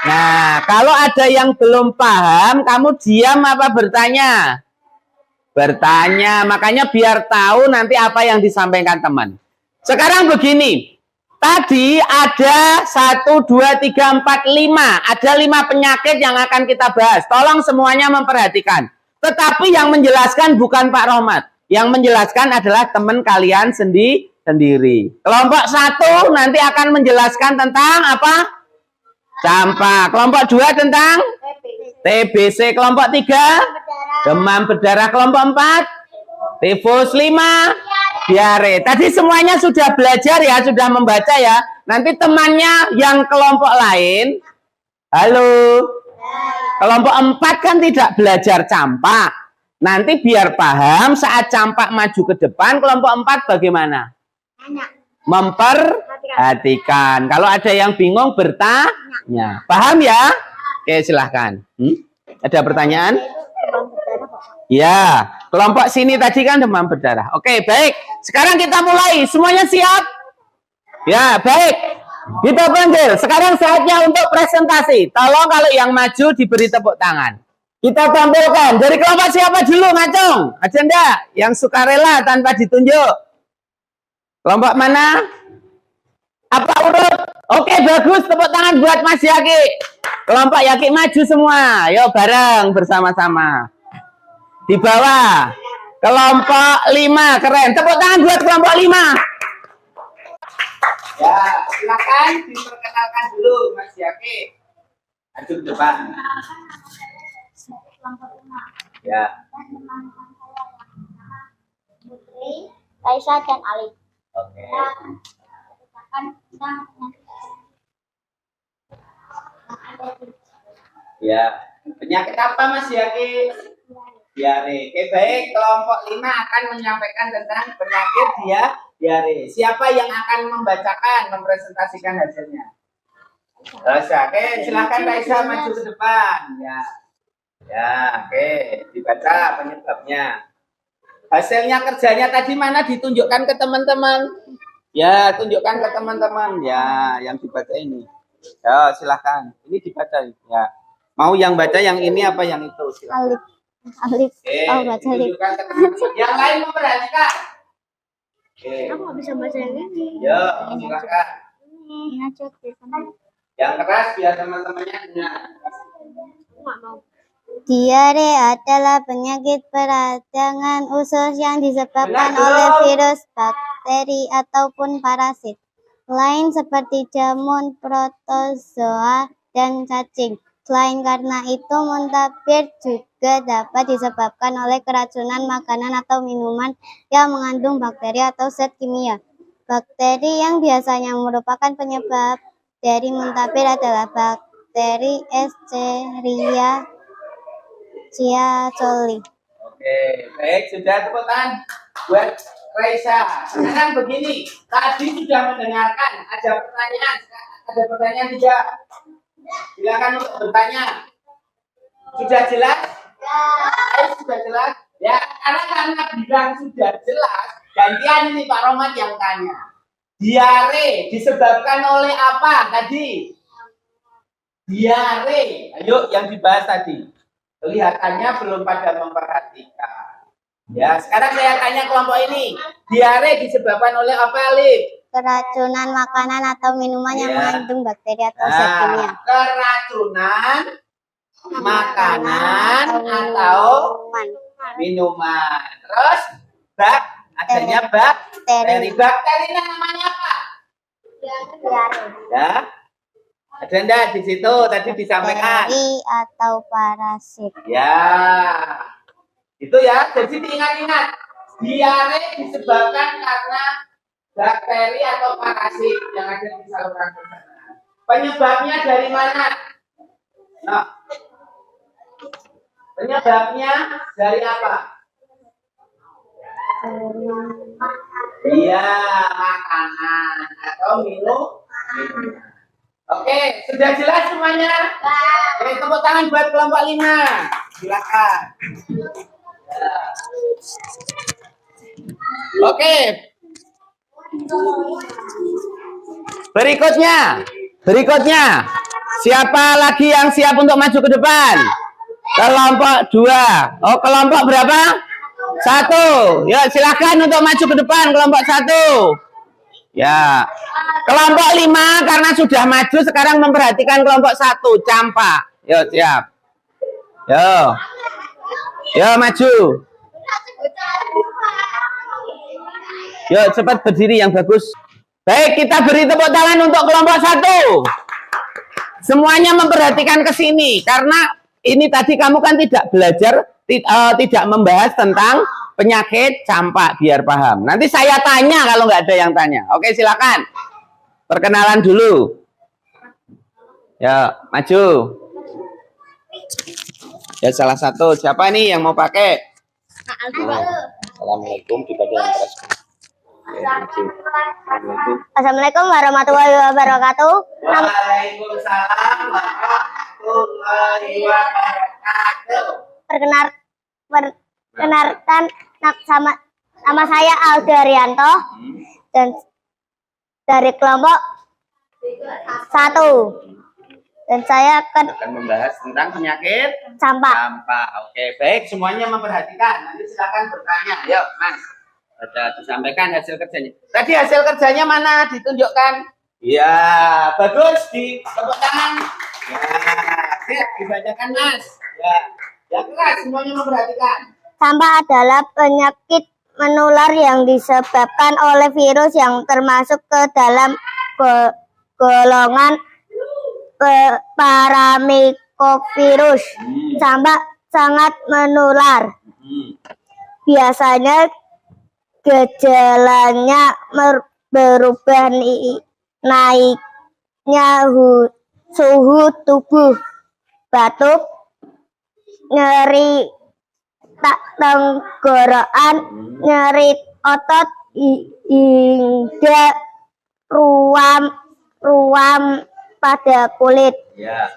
Nah, kalau ada yang belum paham, kamu diam apa bertanya? Bertanya, makanya biar tahu nanti apa yang disampaikan teman. Sekarang begini, tadi ada 1, 2, 3, 4, 5. Ada 5 penyakit yang akan kita bahas. Tolong semuanya memperhatikan. Tetapi yang menjelaskan bukan Pak Rahmat. Yang menjelaskan adalah teman kalian sendiri. Kelompok 1 nanti akan menjelaskan tentang apa? Campak. Kelompok 2 tentang TBC. Kelompok 3 demam berdarah. Kelompok 4 tifus. 5 diare. Tadi semuanya sudah belajar ya, sudah membaca ya. Nanti temannya yang kelompok lain, halo, kelompok 4 kan tidak belajar campak. Nanti biar paham saat campak maju ke depan, kelompok 4 bagaimana? Memperhatikan. Kalau ada yang bingung bertanya. Paham ya? Oke, silahkan. Ada pertanyaan? Ya, kelompok sini tadi kan demam berdarah. Oke, baik. Sekarang kita mulai. Semuanya siap? Ya, baik. Kita panggil. Sekarang saatnya untuk presentasi. Tolong kalau yang maju diberi tepuk tangan. Kita tampilkan dari kelompok siapa dulu, Ngacung? Ada enggak yang sukarela tanpa ditunjuk? Kelompok mana? Apa urut? Oke, bagus, tepuk tangan buat Mas Yaki. Kelompok Yaki maju semua, yuk bareng bersama-sama. Di bawah kelompok 5, keren. Tepuk tangan buat kelompok 5. Ya, silakan diperkenalkan dulu Mas Yaki. Maju ke depan. Ya. Putri, Raisa, dan Ali. Oke. Ya. Penyakit apa Mas Yaki? Diare. Oke, baik. Kelompok 5 akan menyampaikan tentang penyakit diare. Siapa yang akan membacakan, mempresentasikan hasilnya? Raisa. Oke, silakan Raisa maju ke depan. Ya. Ya, oke, dibaca penyebabnya. Hasilnya kerjanya tadi mana ditunjukkan ke teman-teman? Ya, tunjukkan ke teman-teman. Ya, yang dibaca ini. Ya, silahkan. Ini dibaca. Ya. Mau yang baca yang ini apa yang itu? Silakan. Alif. Oke, Oh, baca Alif. tunjukkan ke teman-teman. Yang lain memperhatikan. Oke. Aku nggak bisa baca yang ini. Ya, silakan. Ini aja di sana. Yang keras biar teman-temannya dengar. Aku nggak mau. Diare adalah penyakit peradangan usus yang disebabkan Benar, oleh belum? virus, bakteri, ataupun parasit lain seperti jamur, protozoa, dan cacing. Selain karena itu, muntaber juga dapat disebabkan oleh keracunan makanan atau minuman yang mengandung bakteri atau zat kimia. Bakteri yang biasanya merupakan penyebab dari muntaber adalah bakteri Escherichia coli. Oke, baik, sudah tepuk tangan buat Raisa. Sekarang begini, tadi sudah mendengarkan, ada pertanyaan tidak? Silakan untuk bertanya. Sudah jelas? Sudah jelas? Ya, karena bilang sudah jelas, gantian ini Pak Romat yang tanya. Diare disebabkan oleh apa tadi? Diare. Ayo yang dibahas tadi. Kelihatannya belum pada memperhatikan. Ya, sekarang saya tanya kelompok ini. Diare disebabkan oleh apa, Alif? Keracunan makanan atau minuman yang mengandung bakteri atau zat kimia. Keracunan makanan atau minuman. Terus adanya bakteri. Bakterinya namanya apa? Diare. Ya. Ada enggak di situ tadi disampaikan? Bakteri atau parasit. Ya. Itu ya, jadi diingat-ingat. Diare disebabkan karena bakteri atau parasit yang ada di saluran pencernaan. Penyebabnya dari mana? Nah, penyebabnya dari apa? Iya, makanan atau minuman. Oke, sudah jelas semuanya? Oke, tepuk tangan buat kelompok 5. Silakan. Ya. Oke. Berikutnya. Siapa lagi yang siap untuk maju ke depan? Kelompok 2. Oh, kelompok berapa? 1. Ya, silakan untuk maju ke depan kelompok 1. Ya. Kelompok 5 karena sudah maju sekarang memperhatikan kelompok 1, Campak. Yo, siap. Yo, maju. Yo, cepat berdiri yang bagus. Baik, kita beri tepuk tangan untuk kelompok 1. Semuanya memperhatikan ke sini karena ini tadi kamu kan tidak belajar, tidak membahas tentang penyakit campak biar paham. Nanti saya tanya kalau nggak ada yang tanya. Oke, silakan. Perkenalan dulu. Ya, maju. Ya, salah satu. Siapa nih yang mau pakai? Assalamualaikum dibaca yang keras. Assalamualaikum warahmatullahi wabarakatuh. Waalaikumsalam warahmatullahi wabarakatuh. Perkenalkan nama saya Aldo Arianto dan dari kelompok 1. Dan saya akan Membahas tentang penyakit Sampah. Sampah. Oke, baik. Semuanya memperhatikan. Nanti silakan bertanya. Yuk, Mas. Ada disampaikan hasil kerjanya. Tadi hasil kerjanya mana? Ditunjukkan. Ya, bagus. Di tepuk tangan. Ya, sip. Dibacakan, Mas. Ya, yang keras. Semuanya memperhatikan. Sampah adalah penyakit menular yang disebabkan oleh virus yang termasuk ke dalam golongan paramyxovirus. Sampah sangat menular. Biasanya gejalanya berubah naiknya suhu tubuh, batuk, nyeri tenggorokan, nyeri otot hingga ruam pada kulit. Ya.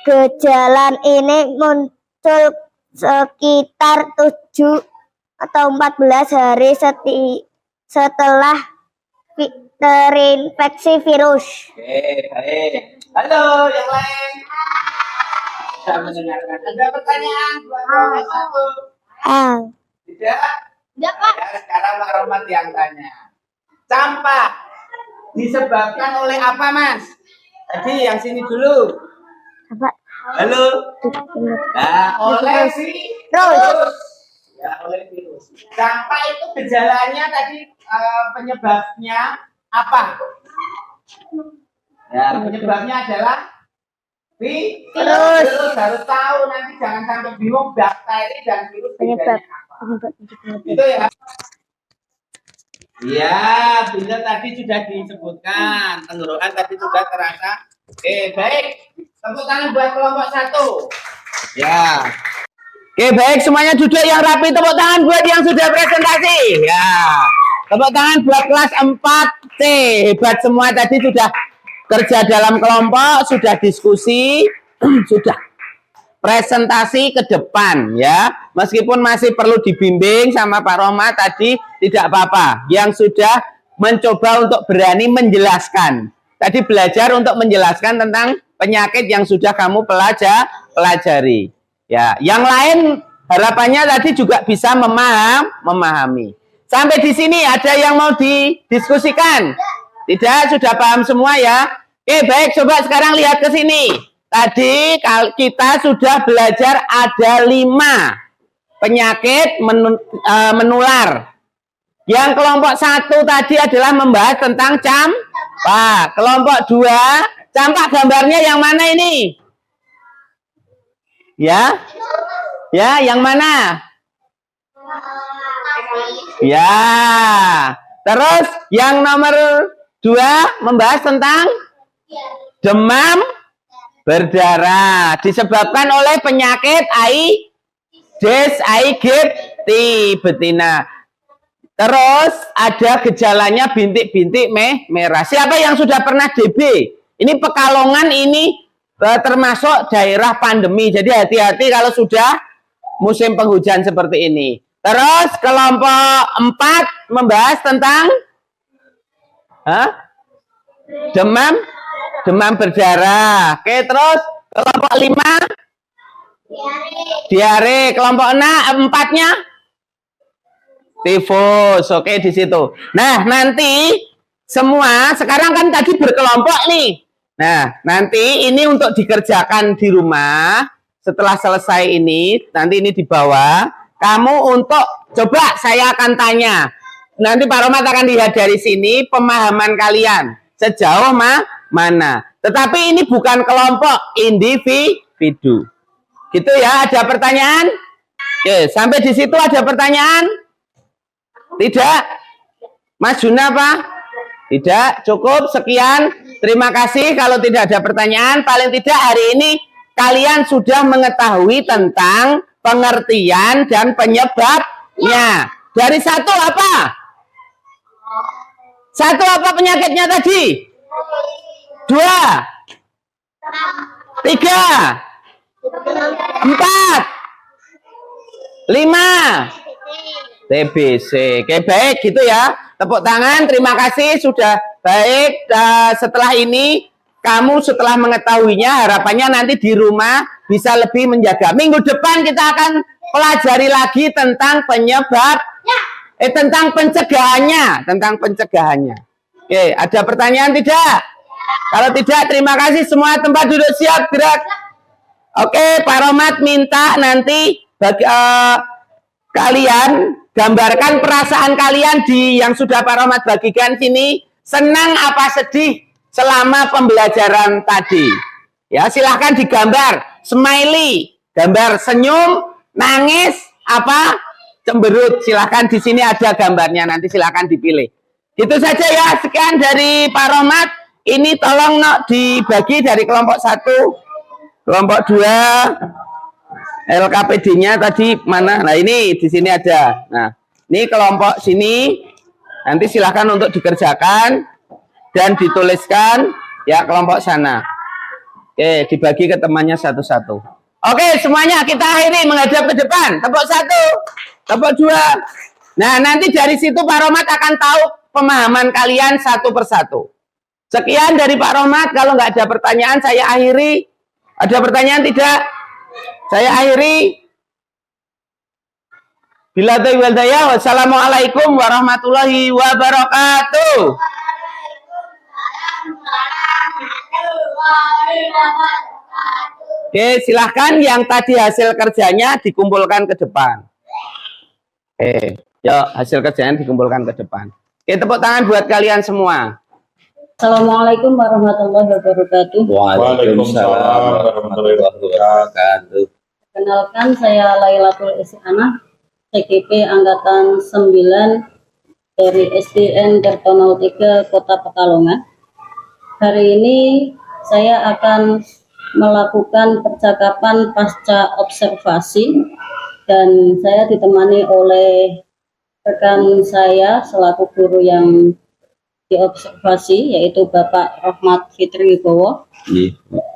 Gejala ini muncul sekitar 7 atau 14 hari setelah terinfeksi virus. Oke, baik. Halo, yang lain. Bisa mendengarkan. Ada pertanyaan buat Bapak satu? Tidak? Tidak, Pak. Ya, sekarang Pak Romat yang tanya. Sampah disebabkan oleh apa, Mas? Tadi yang sini dulu. Halo. Nah, oleh virus. Ya, oleh virus. Sampah itu gejalanya tadi penyebabnya apa? Ya, penyebabnya adalah virus. Harus tahu, nanti jangan sampai bingung bakteri dan virus Penyebab. bedanya apa. Itu ya. Iya, benar tadi sudah disebutkan. Tenggorokan tadi sudah terasa. Oke, baik. Tepuk tangan buat kelompok 1. Ya. Oke, baik, semuanya duduk yang rapi. Tepuk tangan buat yang sudah presentasi. Ya. Tepuk tangan buat kelas 4C. Hebat semua, tadi sudah kerja dalam kelompok, sudah diskusi, sudah presentasi ke depan ya. Meskipun masih perlu dibimbing sama Pak Roma tadi, tidak apa-apa. Yang sudah mencoba untuk berani menjelaskan. Tadi belajar untuk menjelaskan tentang penyakit yang sudah kamu pelajari. Ya, yang lain harapannya tadi juga bisa memahami. Sampai di sini ada yang mau didiskusikan? Tidak, sudah paham semua ya. Oke, baik, coba sekarang lihat ke sini. Tadi kita sudah belajar ada 5 penyakit menular. Yang kelompok 1 tadi adalah membahas tentang campak. Kelompok 2, campak gambarnya yang mana ini? Ya? Ya, yang mana? Ya. Terus yang nomor 2 membahas tentang demam berdarah disebabkan oleh penyakit Aedes aegypti betina. Terus ada gejalanya bintik-bintik merah. Siapa yang sudah pernah DB? Ini Pekalongan ini termasuk daerah pandemi. Jadi hati-hati kalau sudah musim penghujan seperti ini. Terus kelompok 4 membahas tentang demam berdarah. Oke, terus kelompok 5 diare. Kelompok 4-nya tifus. Oke, di situ. Nah, nanti semua sekarang kan tadi berkelompok nih. Nah, nanti ini untuk dikerjakan di rumah. Setelah selesai ini, nanti ini dibawa. Kamu untuk coba saya akan tanya. Nanti Pak Romat akan lihat dari sini pemahaman kalian sejauh mana. Tetapi ini bukan kelompok, individu. Gitu ya, ada pertanyaan? Oke, sampai di situ ada pertanyaan? Tidak? Mas Juna Pak? Tidak, cukup sekian. Terima kasih. Kalau tidak ada pertanyaan, paling tidak hari ini kalian sudah mengetahui tentang pengertian dan penyebabnya. Dari 1 apa? 1 apa penyakitnya tadi? 2, 3, 4, 5, TBC. Oke, baik gitu ya. Tepuk tangan, terima kasih sudah baik. Setelah ini kamu setelah mengetahuinya, harapannya nanti di rumah bisa lebih menjaga. Minggu depan kita akan pelajari lagi tentang tentang pencegahannya. Oke, ada pertanyaan tidak? Kalau tidak, terima kasih semua. Tempat duduk siap, gerak. Oke, Pak Rohmat minta nanti kalian gambarkan perasaan kalian yang sudah Pak Rohmat bagikan sini. Senang apa sedih selama pembelajaran tadi? Ya, silahkan digambar. Smiley, gambar senyum, nangis, apa cemberut. Silahkan, di sini ada gambarnya. Nanti silahkan dipilih. Gitu saja ya. Sekian dari Pak Rohmat. Ini tolong dibagi dari kelompok 1, kelompok 2. LKPD-nya tadi mana? Nah, ini di sini ada. Nah, ini kelompok sini. Nanti silahkan untuk dikerjakan dan dituliskan ya kelompok sana. Oke, dibagi ke temannya satu-satu. Oke, semuanya kita akhiri menghadap ke depan. Tepuk 1, tepuk 2. Nah, nanti dari situ Pak Rohmat akan tahu pemahaman kalian satu persatu. Sekian dari Pak Rohmat. Kalau nggak ada pertanyaan, saya akhiri. Ada pertanyaan tidak? Saya akhiri. Bila taufiq, wassalamualaikum warahmatullahi wabarakatuh. Oke, silahkan yang tadi hasil kerjanya dikumpulkan ke depan. Oke, yuk hasil kerjanya dikumpulkan ke depan. Oke, tepuk tangan buat kalian semua. Assalamualaikum warahmatullahi wabarakatuh. Waalaikumsalam warahmatullahi wabarakatuh. Kenalkan, saya Lailatul Isyana, CGP Angkatan 9 dari SDN Kertono 3 Kota Pekalongan. Hari ini saya akan melakukan percakapan pasca observasi dan saya ditemani oleh rekan saya selaku guru yang diobservasi, yaitu Bapak Rohmat Fitri Wibowo,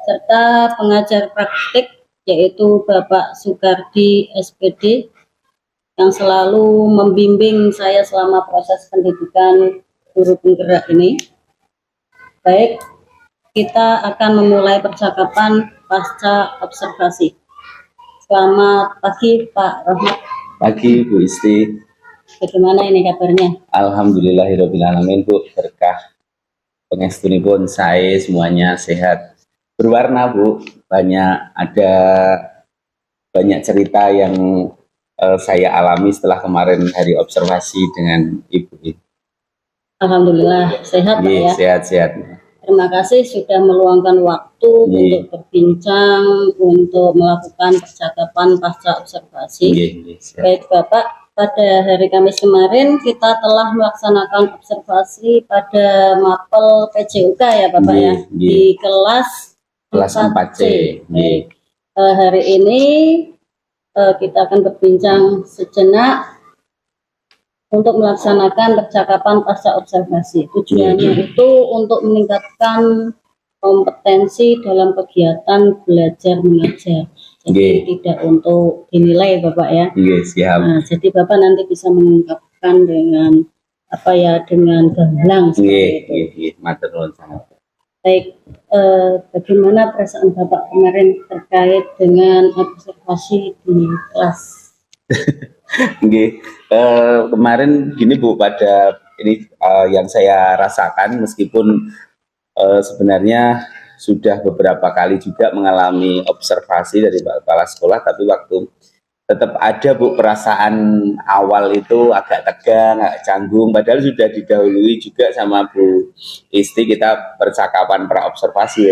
serta pengajar praktik yaitu Bapak Sukardi SPD yang selalu membimbing saya selama proses pendidikan guru penggerak ini. Baik, kita akan memulai percakapan pasca observasi. Selamat pagi Pak Rohmat. Pagi Bu Isti. Bagaimana ini kabarnya? Alhamdulillahirobbilalamin Bu, berkah pengestunipun saya semuanya sehat berwarna Bu. Ada banyak cerita yang saya alami setelah kemarin hari observasi dengan Ibu. Alhamdulillah sehat Pak ya. Sehat-sehat. Terima kasih sudah meluangkan waktu untuk berbincang, untuk melakukan percakapan pasca observasi. Baik Bapak, pada hari Kamis kemarin kita telah melaksanakan observasi pada mapel PJUK ya Bapak ya, di kelas 4C. Hari ini kita akan berbincang sejenak untuk melaksanakan percakapan pasca observasi. Tujuannya itu untuk meningkatkan kompetensi dalam kegiatan belajar mengajar. Jadi tidak untuk dinilai Bapak ya. Siap. Nah, jadi Bapak nanti bisa mengungkapkan dengan dengan gamblang seperti itu. Baik, bagaimana perasaan Bapak kemarin terkait dengan observasi di kelas? Kemarin gini Bu, pada ini yang saya rasakan meskipun sebenarnya sudah beberapa kali juga mengalami observasi dari kepala sekolah, tapi waktu tetap ada Bu perasaan awal itu agak tegang, agak canggung, padahal sudah didahului juga sama Bu Isti kita percakapan pra-observasi.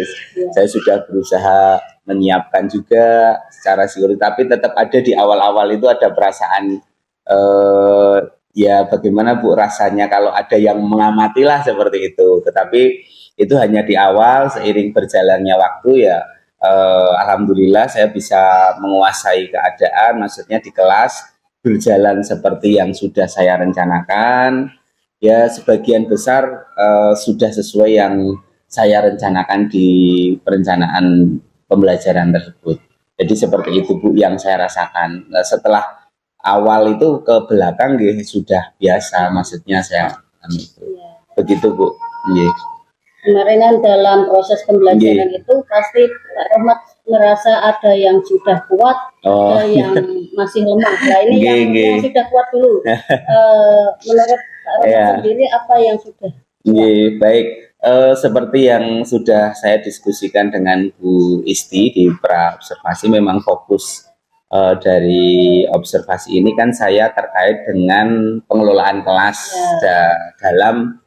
Saya sudah berusaha menyiapkan juga secara psikologi, tapi tetap ada di awal-awal itu ada perasaan ya bagaimana Bu rasanya kalau ada yang mengamati lah seperti itu. Tetapi itu hanya di awal, seiring berjalannya waktu ya alhamdulillah saya bisa menguasai keadaan, maksudnya di kelas berjalan seperti yang sudah saya rencanakan. Ya sebagian besar sudah sesuai yang saya rencanakan di perencanaan pembelajaran tersebut. Jadi seperti itu Bu yang saya rasakan. Setelah awal itu ke belakang sudah biasa, maksudnya saya begitu Bu. Kemarin kan dalam proses pembelajaran itu pasti Pak Rahmat ngerasa ada yang sudah kuat, ada yang masih lemah. Nah ini yang sudah kuat dulu. Menurut Pak Rahmat sendiri apa yang sudah? Baik. Seperti yang sudah saya diskusikan dengan Bu Isti di pra observasi, memang fokus dari observasi ini kan saya terkait dengan pengelolaan kelas dalam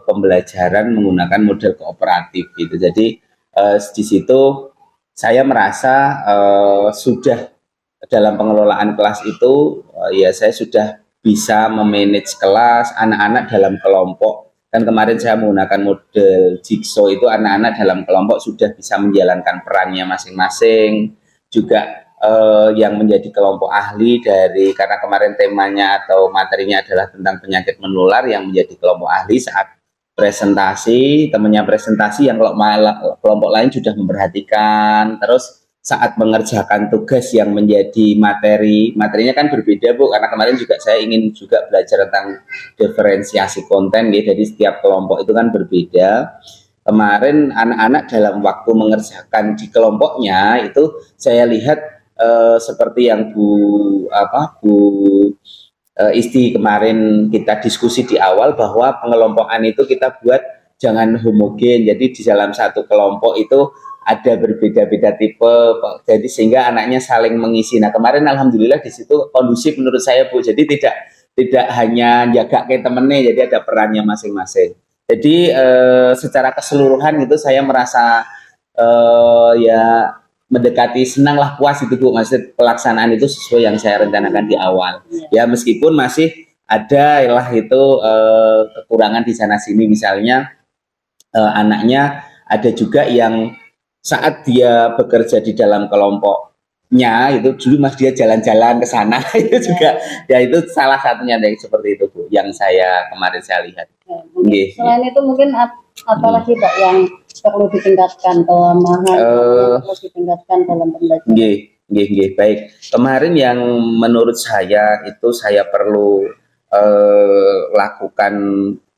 pembelajaran menggunakan model kooperatif gitu. Jadi di situ saya merasa sudah dalam pengelolaan kelas itu ya saya sudah bisa memanage kelas anak-anak dalam kelompok. Kan kemarin saya menggunakan model jigsaw itu anak-anak dalam kelompok sudah bisa menjalankan perannya masing-masing. Juga yang menjadi kelompok ahli dari, karena kemarin temanya atau materinya adalah tentang penyakit menular, yang menjadi kelompok ahli saat presentasi, temannya presentasi yang kelompok lain sudah memperhatikan. Terus saat mengerjakan tugas yang menjadi materinya kan berbeda Bu, karena kemarin juga saya ingin juga belajar tentang diferensiasi konten ya, jadi setiap kelompok itu kan berbeda. Kemarin anak-anak dalam waktu mengerjakan di kelompoknya itu saya lihat seperti yang Bu Isti kemarin kita diskusi di awal, bahwa pengelompokan itu kita buat jangan homogen, jadi di dalam satu kelompok itu ada berbeda-beda tipe, jadi sehingga anaknya saling mengisi. Nah kemarin alhamdulillah di situ kondusif menurut saya Bu, jadi tidak hanya jaga ke temennya, jadi ada perannya masing-masing. Jadi secara keseluruhan itu saya merasa ya mendekati senang lah, puas itu Bu, maksud pelaksanaan itu sesuai yang saya rencanakan di awal. Ya meskipun masih ada lah itu kekurangan di sana sini, misalnya anaknya ada juga yang saat dia bekerja di dalam kelompoknya itu dulu mas dia jalan-jalan ke sana itu juga ya itu salah satunya dari seperti itu Bu yang kemarin saya lihat. Selain itu mungkin apalagi Pak yang perlu ditingkatkan kelemahan yang perlu ditingkatkan dalam pembelajaran? Baik. Kemarin yang menurut saya itu saya perlu lakukan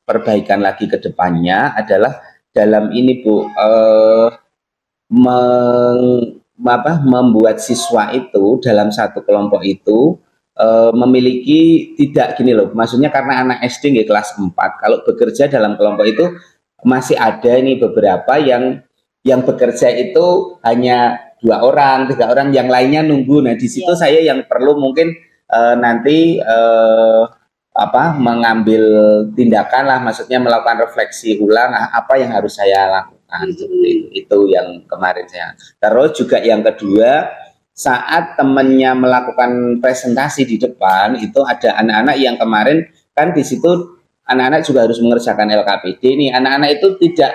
perbaikan lagi ke depannya adalah dalam ini Bu, membuat siswa itu dalam satu kelompok itu memiliki tidak gini loh, maksudnya karena anak SD nggak kelas 4, kalau bekerja dalam kelompok itu masih ada ini beberapa yang bekerja itu hanya 2 orang, 3 orang, yang lainnya nunggu. Nah di situ saya yang perlu mungkin nanti mengambil tindakan lah, maksudnya melakukan refleksi ulang apa yang harus saya lakukan. Seperti itu yang kemarin saya. Terus juga yang kedua, saat temannya melakukan presentasi di depan itu ada anak-anak yang kemarin kan di situ anak-anak juga harus mengerjakan LKPD nih. Anak-anak itu tidak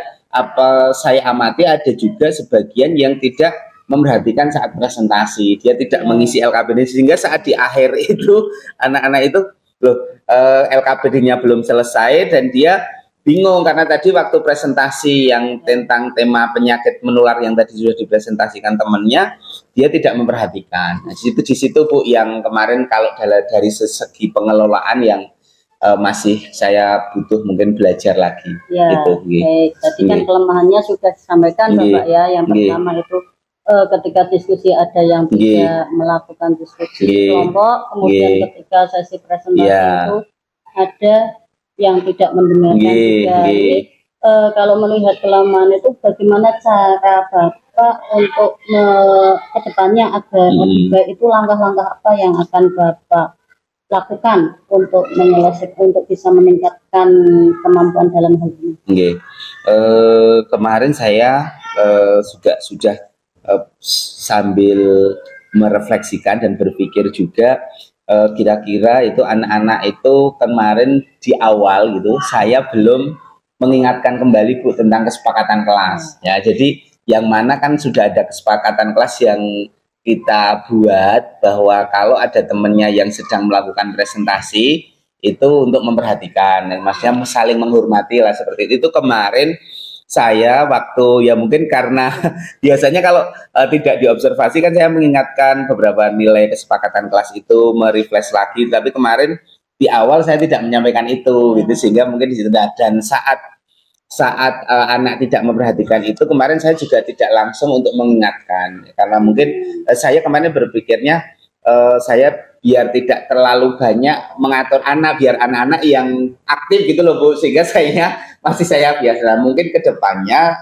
saya amati ada juga sebagian yang tidak memperhatikan saat presentasi, dia tidak mengisi LKPD, sehingga saat di akhir itu anak-anak itu LKPD-nya belum selesai dan dia bingung karena tadi waktu presentasi yang tentang tema penyakit menular yang tadi sudah dipresentasikan temannya, dia tidak memperhatikan. Nah, di situ Bu yang kemarin kalau dari segi pengelolaan yang masih saya butuh mungkin belajar lagi. Ya, gitu. Baik. Tadi kan kelemahannya sudah disampaikan Bapak ya. Yang pertama itu ketika diskusi ada yang tidak melakukan diskusi kelompok, kemudian ketika sesi presentasi itu ada yang tidak mendengarkan juga. Jadi, kalau melihat kelemahan itu bagaimana cara Bapak untuk ke depannya agar lebih baik, itu langkah-langkah apa yang akan Bapak lakukan untuk menyelesaikan, untuk bisa meningkatkan kemampuan dalam hal ini? Kemarin saya sudah sambil merefleksikan dan berpikir juga kira-kira itu anak-anak itu kemarin di awal gitu saya belum mengingatkan kembali Bu tentang kesepakatan kelas ya. Jadi yang mana kan sudah ada kesepakatan kelas yang kita buat bahwa kalau ada temennya yang sedang melakukan presentasi itu untuk memperhatikan, maksudnya saling menghormati lah seperti itu. Itu kemarin saya waktu ya mungkin karena biasanya kalau tidak diobservasi kan saya mengingatkan beberapa nilai kesepakatan kelas itu merefresh lagi, tapi kemarin di awal saya tidak menyampaikan itu gitu, sehingga mungkin di situ dan saat saat anak tidak memperhatikan itu, kemarin saya juga tidak langsung untuk mengingatkan, karena mungkin saya kemarin berpikirnya saya biar tidak terlalu banyak mengatur anak, biar anak-anak yang aktif gitu loh Bu, sehingga saya biasa. Mungkin kedepannya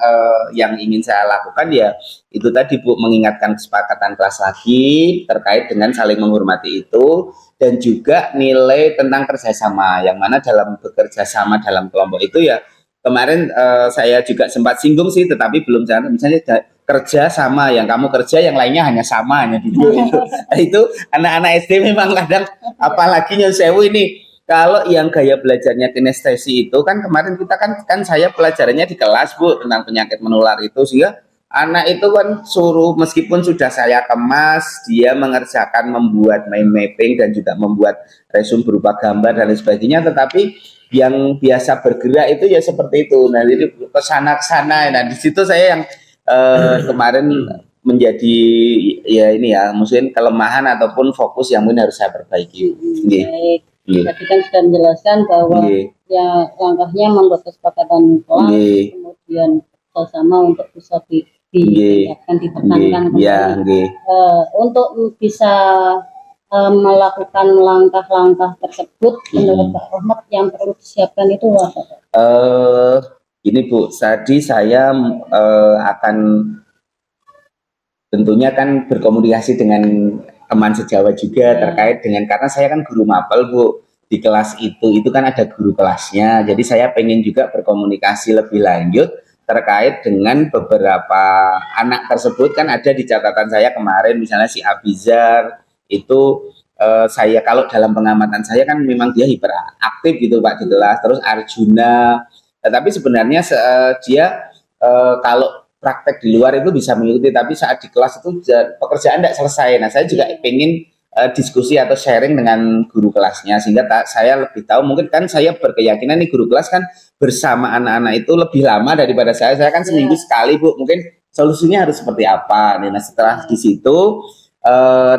yang ingin saya lakukan ya itu tadi Bu, mengingatkan kesepakatan kelas lagi terkait dengan saling menghormati itu, dan juga nilai tentang kerjasama, yang mana dalam bekerja sama dalam kelompok itu ya kemarin saya juga sempat singgung sih, tetapi belum jalan. Misalnya kerja sama, yang kamu kerja, yang lainnya hanya sama, hanya duduk itu. Itu anak-anak SD memang kadang, apalagi nyun sewu ini, kalau yang gaya belajarnya kinestesi itu kan kemarin kita kan saya pelajarannya di kelas Bu tentang penyakit menular itu, sehingga anak itu kan suruh, meskipun sudah saya kemas, dia mengerjakan membuat mind mapping dan juga membuat resume berupa gambar dan lain sebagainya, tetapi yang biasa bergerak itu ya seperti itu. Nah, jadi kesana kesana. Nah, di situ saya yang kemarin menjadi ya ini ya, mungkin kelemahan ataupun fokus yang mungkin harus saya perbaiki. Baik. Tadi kan sudah menjelaskan bahwa ya langkahnya membuat kesepakatan kelas, kemudian bersama untuk bisa ditingkatkan, ditekankan kembali. Untuk bisa melakukan langkah-langkah tersebut, menurut Pak Rohmat yang perlu disiapkan itu apa? Ini Bu, tadi saya akan tentunya kan berkomunikasi dengan teman sejawat juga terkait dengan, karena saya kan guru mapel Bu, di kelas itu kan ada guru kelasnya, jadi saya pengen juga berkomunikasi lebih lanjut terkait dengan beberapa anak tersebut. Kan ada di catatan saya kemarin, misalnya si Abizar itu saya, kalau dalam pengamatan saya kan memang dia hiperaktif gitu Pak di kelas. Terus Arjuna, tapi sebenarnya dia kalau praktek di luar itu bisa mengikuti, tapi saat di kelas itu pekerjaan tidak selesai. Nah, saya juga pengen diskusi atau sharing dengan guru kelasnya, sehingga saya lebih tahu. Mungkin kan saya berkeyakinan nih guru kelas kan bersama anak-anak itu lebih lama daripada saya kan seminggu sekali Bu, mungkin solusinya harus seperti apa. Nah, setelah di situ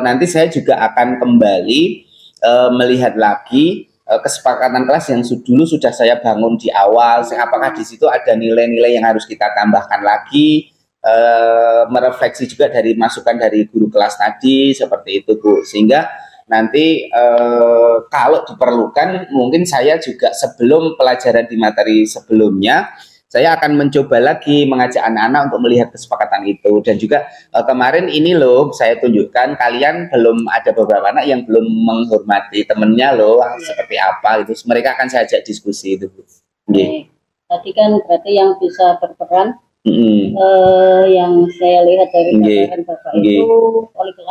nanti saya juga akan kembali melihat lagi kesepakatan kelas yang dulu sudah saya bangun di awal. Apakah di situ ada nilai-nilai yang harus kita tambahkan lagi, merefleksi juga dari masukan dari guru kelas tadi, seperti itu Bu. Sehingga nanti kalau diperlukan, mungkin saya juga sebelum pelajaran di materi sebelumnya, saya akan mencoba lagi mengajak anak-anak untuk melihat kesepakatan itu. Dan juga kemarin ini loh, saya tunjukkan kalian belum ada beberapa anak yang belum menghormati temennya loh, seperti apa itu. Mereka akan saya ajak diskusi itu. Tadi kan berarti yang bisa berperan, yang saya lihat dari Bapak itu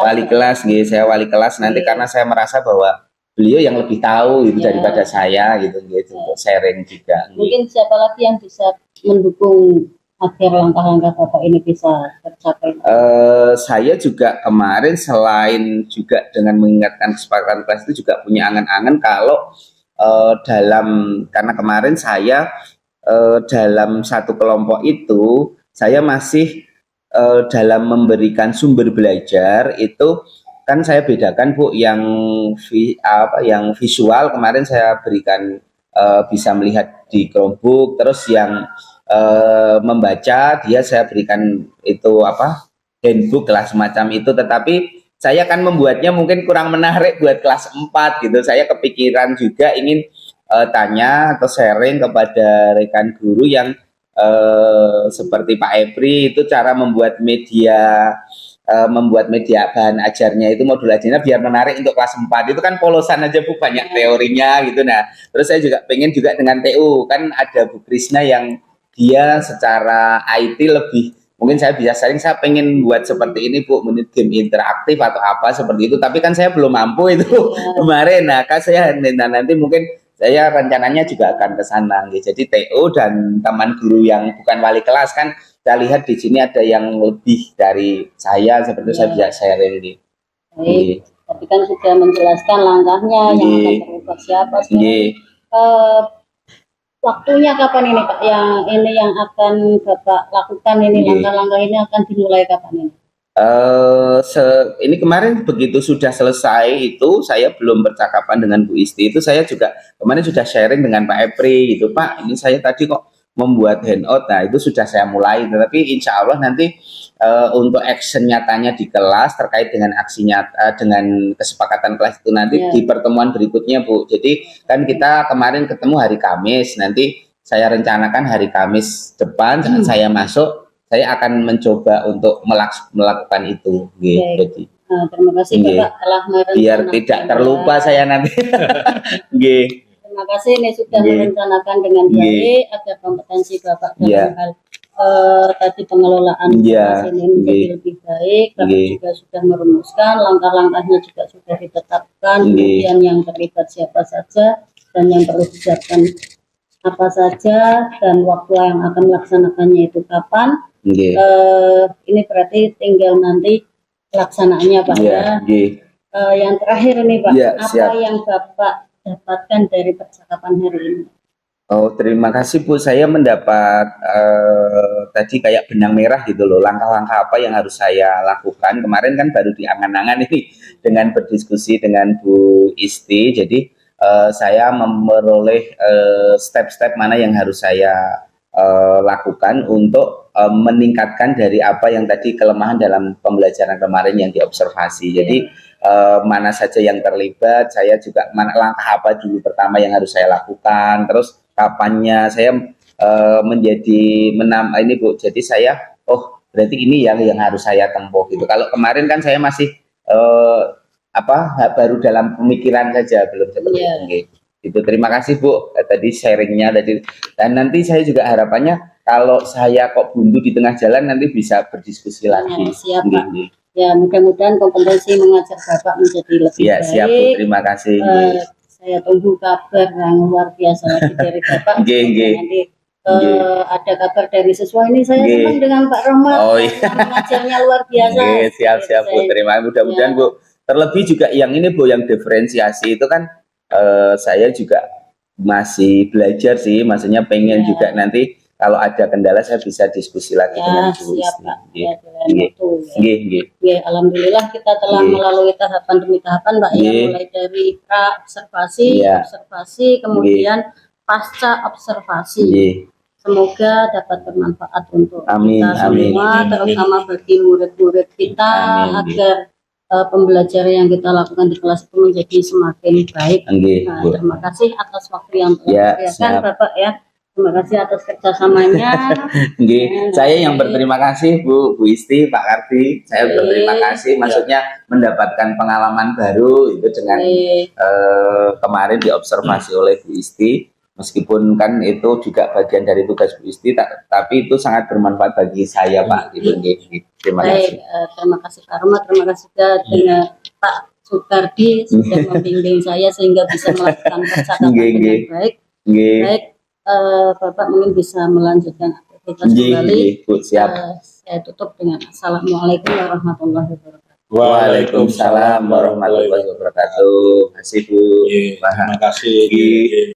wali kelas. Saya wali kelas nanti, karena saya merasa bahwa beliau yang lebih tahu itu daripada saya gitu untuk sharing juga. Mungkin siapa lagi yang bisa mendukung agar langkah-langkah Bapak ini bisa tercapai? Saya juga kemarin selain juga dengan mengingatkan kesepakatan kelas itu juga punya angan-angan kalau karena kemarin saya dalam satu kelompok itu saya masih dalam memberikan sumber belajar itu. Kan saya bedakan Bu, yang visual kemarin saya berikan bisa melihat di Chromebook, terus yang membaca dia saya berikan itu handbook lah semacam itu, tetapi saya kan membuatnya mungkin kurang menarik buat kelas 4 gitu. Saya kepikiran juga ingin tanya atau sharing kepada rekan guru yang seperti Pak Epri itu, cara membuat media bahan ajarnya itu, modul ajarnya biar menarik untuk kelas 4. Itu kan polosan aja Bu, banyak teorinya gitu. Nah, terus saya juga pengen juga dengan TU, kan ada Bu Krisna yang dia secara IT lebih, mungkin saya bisa sharing, saya pengen buat seperti ini Bu, menit game interaktif atau apa seperti itu, tapi kan saya belum mampu itu kemarin. Nah, kan saya nanti mungkin saya rencananya juga akan ke sana. Jadi TU dan teman guru yang bukan wali kelas, kan saya lihat di sini ada yang lebih dari saya, seperti itu saya bisa sharing ini. Baik, tapi kan sudah menjelaskan langkahnya yang akan terubah siapa. Waktunya kapan ini Pak? Yang akan Bapak lakukan ini, langkah-langkah ini akan dimulai kapan ini? Ini kemarin begitu sudah selesai itu, saya belum percakapan dengan Bu Isti itu, saya juga kemarin sudah sharing dengan Pak Epri gitu, Pak ini saya tadi kok membuat handout, nah itu sudah saya mulai, tetapi insya Allah nanti untuk action nyatanya di kelas terkait dengan aksi nyata dengan kesepakatan kelas itu nanti di pertemuan berikutnya Bu. Jadi kan kita kemarin ketemu hari Kamis, nanti saya rencanakan hari Kamis depan saat saya masuk, saya akan mencoba untuk melakukan itu. Jadi terima kasih Bapak telah merencanakan. Biar tidak terlupa saya nanti. Terima kasih ini sudah merencanakan dengan baik agar kompetensi Bapak dalam hal tadi pengelolaan kelas ini menjadi lebih baik. Bapak juga sudah merumuskan langkah-langkahnya, juga sudah ditetapkan, kemudian yang terlibat siapa saja dan yang perlu disiapkan apa saja dan waktu yang akan melaksanakannya itu kapan. Ini berarti tinggal nanti pelaksanaannya Pak yang terakhir ini Pak, apa yang Bapak dapatkan dari percakapan hari ini? Oh, terima kasih Bu. Saya mendapat tadi kayak benang merah gitu loh, langkah-langkah apa yang harus saya lakukan. Kemarin kan baru diangan-angan ini dengan berdiskusi dengan Bu Isti. Jadi saya memperoleh step-step mana yang harus saya lakukan untuk meningkatkan dari apa yang tadi kelemahan dalam pembelajaran kemarin yang diobservasi. Jadi mana saja yang terlibat, saya juga langkah apa dulu pertama yang harus saya lakukan, terus kapannya saya menjadi ini Bu. Jadi saya berarti ini yang harus saya tempuh gitu. Kalau kemarin kan saya masih baru dalam pemikiran saja, belum seperti itu. Itu terima kasih Bu tadi sharingnya tadi, dan nanti saya juga harapannya kalau saya kok buntu di tengah jalan nanti bisa berdiskusi lagi. Siap Pak. Ya mudah-mudahan kompetensi mengajak Bapak menjadi lebih baik. Siap Bu, terima kasih. Saya tunggu kabar yang luar biasa lagi dari Bapak. Nanti ada kabar dari siswa ini, saya senang dengan Pak Rohmat. Mengajarnya luar biasa. Siap Bu, terima kasih. Mudah-mudahan Bu. Terlebih juga yang ini Bu, yang diferensiasi itu kan saya juga masih belajar sih, maksudnya pengen juga nanti kalau ada kendala saya bisa diskusi lagi dengan Bu Isti. Alhamdulillah kita telah melalui tahapan demi tahapan Pak, mulai dari pra observasi, observasi, kemudian pasca observasi. Semoga dapat bermanfaat untuk kita semua, terutama bagi murid-murid kita, agar pembelajaran yang kita lakukan di kelas itu menjadi semakin baik. Terima kasih atas waktu yang telah disediakan Bapak ya. Terima kasih atas kerjasamanya. Saya yang berterima kasih Bu Isti, Pak Kardi. Saya berterima kasih, maksudnya mendapatkan pengalaman baru itu dengan kemarin diobservasi oleh Bu Isti. Meskipun kan itu juga bagian dari tugas Bu Isti, tapi itu sangat bermanfaat bagi saya Pak. Terima kasih. Terima kasih Pak Rohmat, terima kasih juga dengan Pak Sukardi sudah membimbing saya sehingga bisa melakukan percakapan dengan baik. Baik, Bapak mungkin bisa melanjutkan aktivitas kembali. Siap. Saya tutup dengan Assalamualaikum warahmatullahi wabarakatuh. Waalaikumsalam warahmatullahi wabarakatuh. Terima kasih Bu. Terima kasih.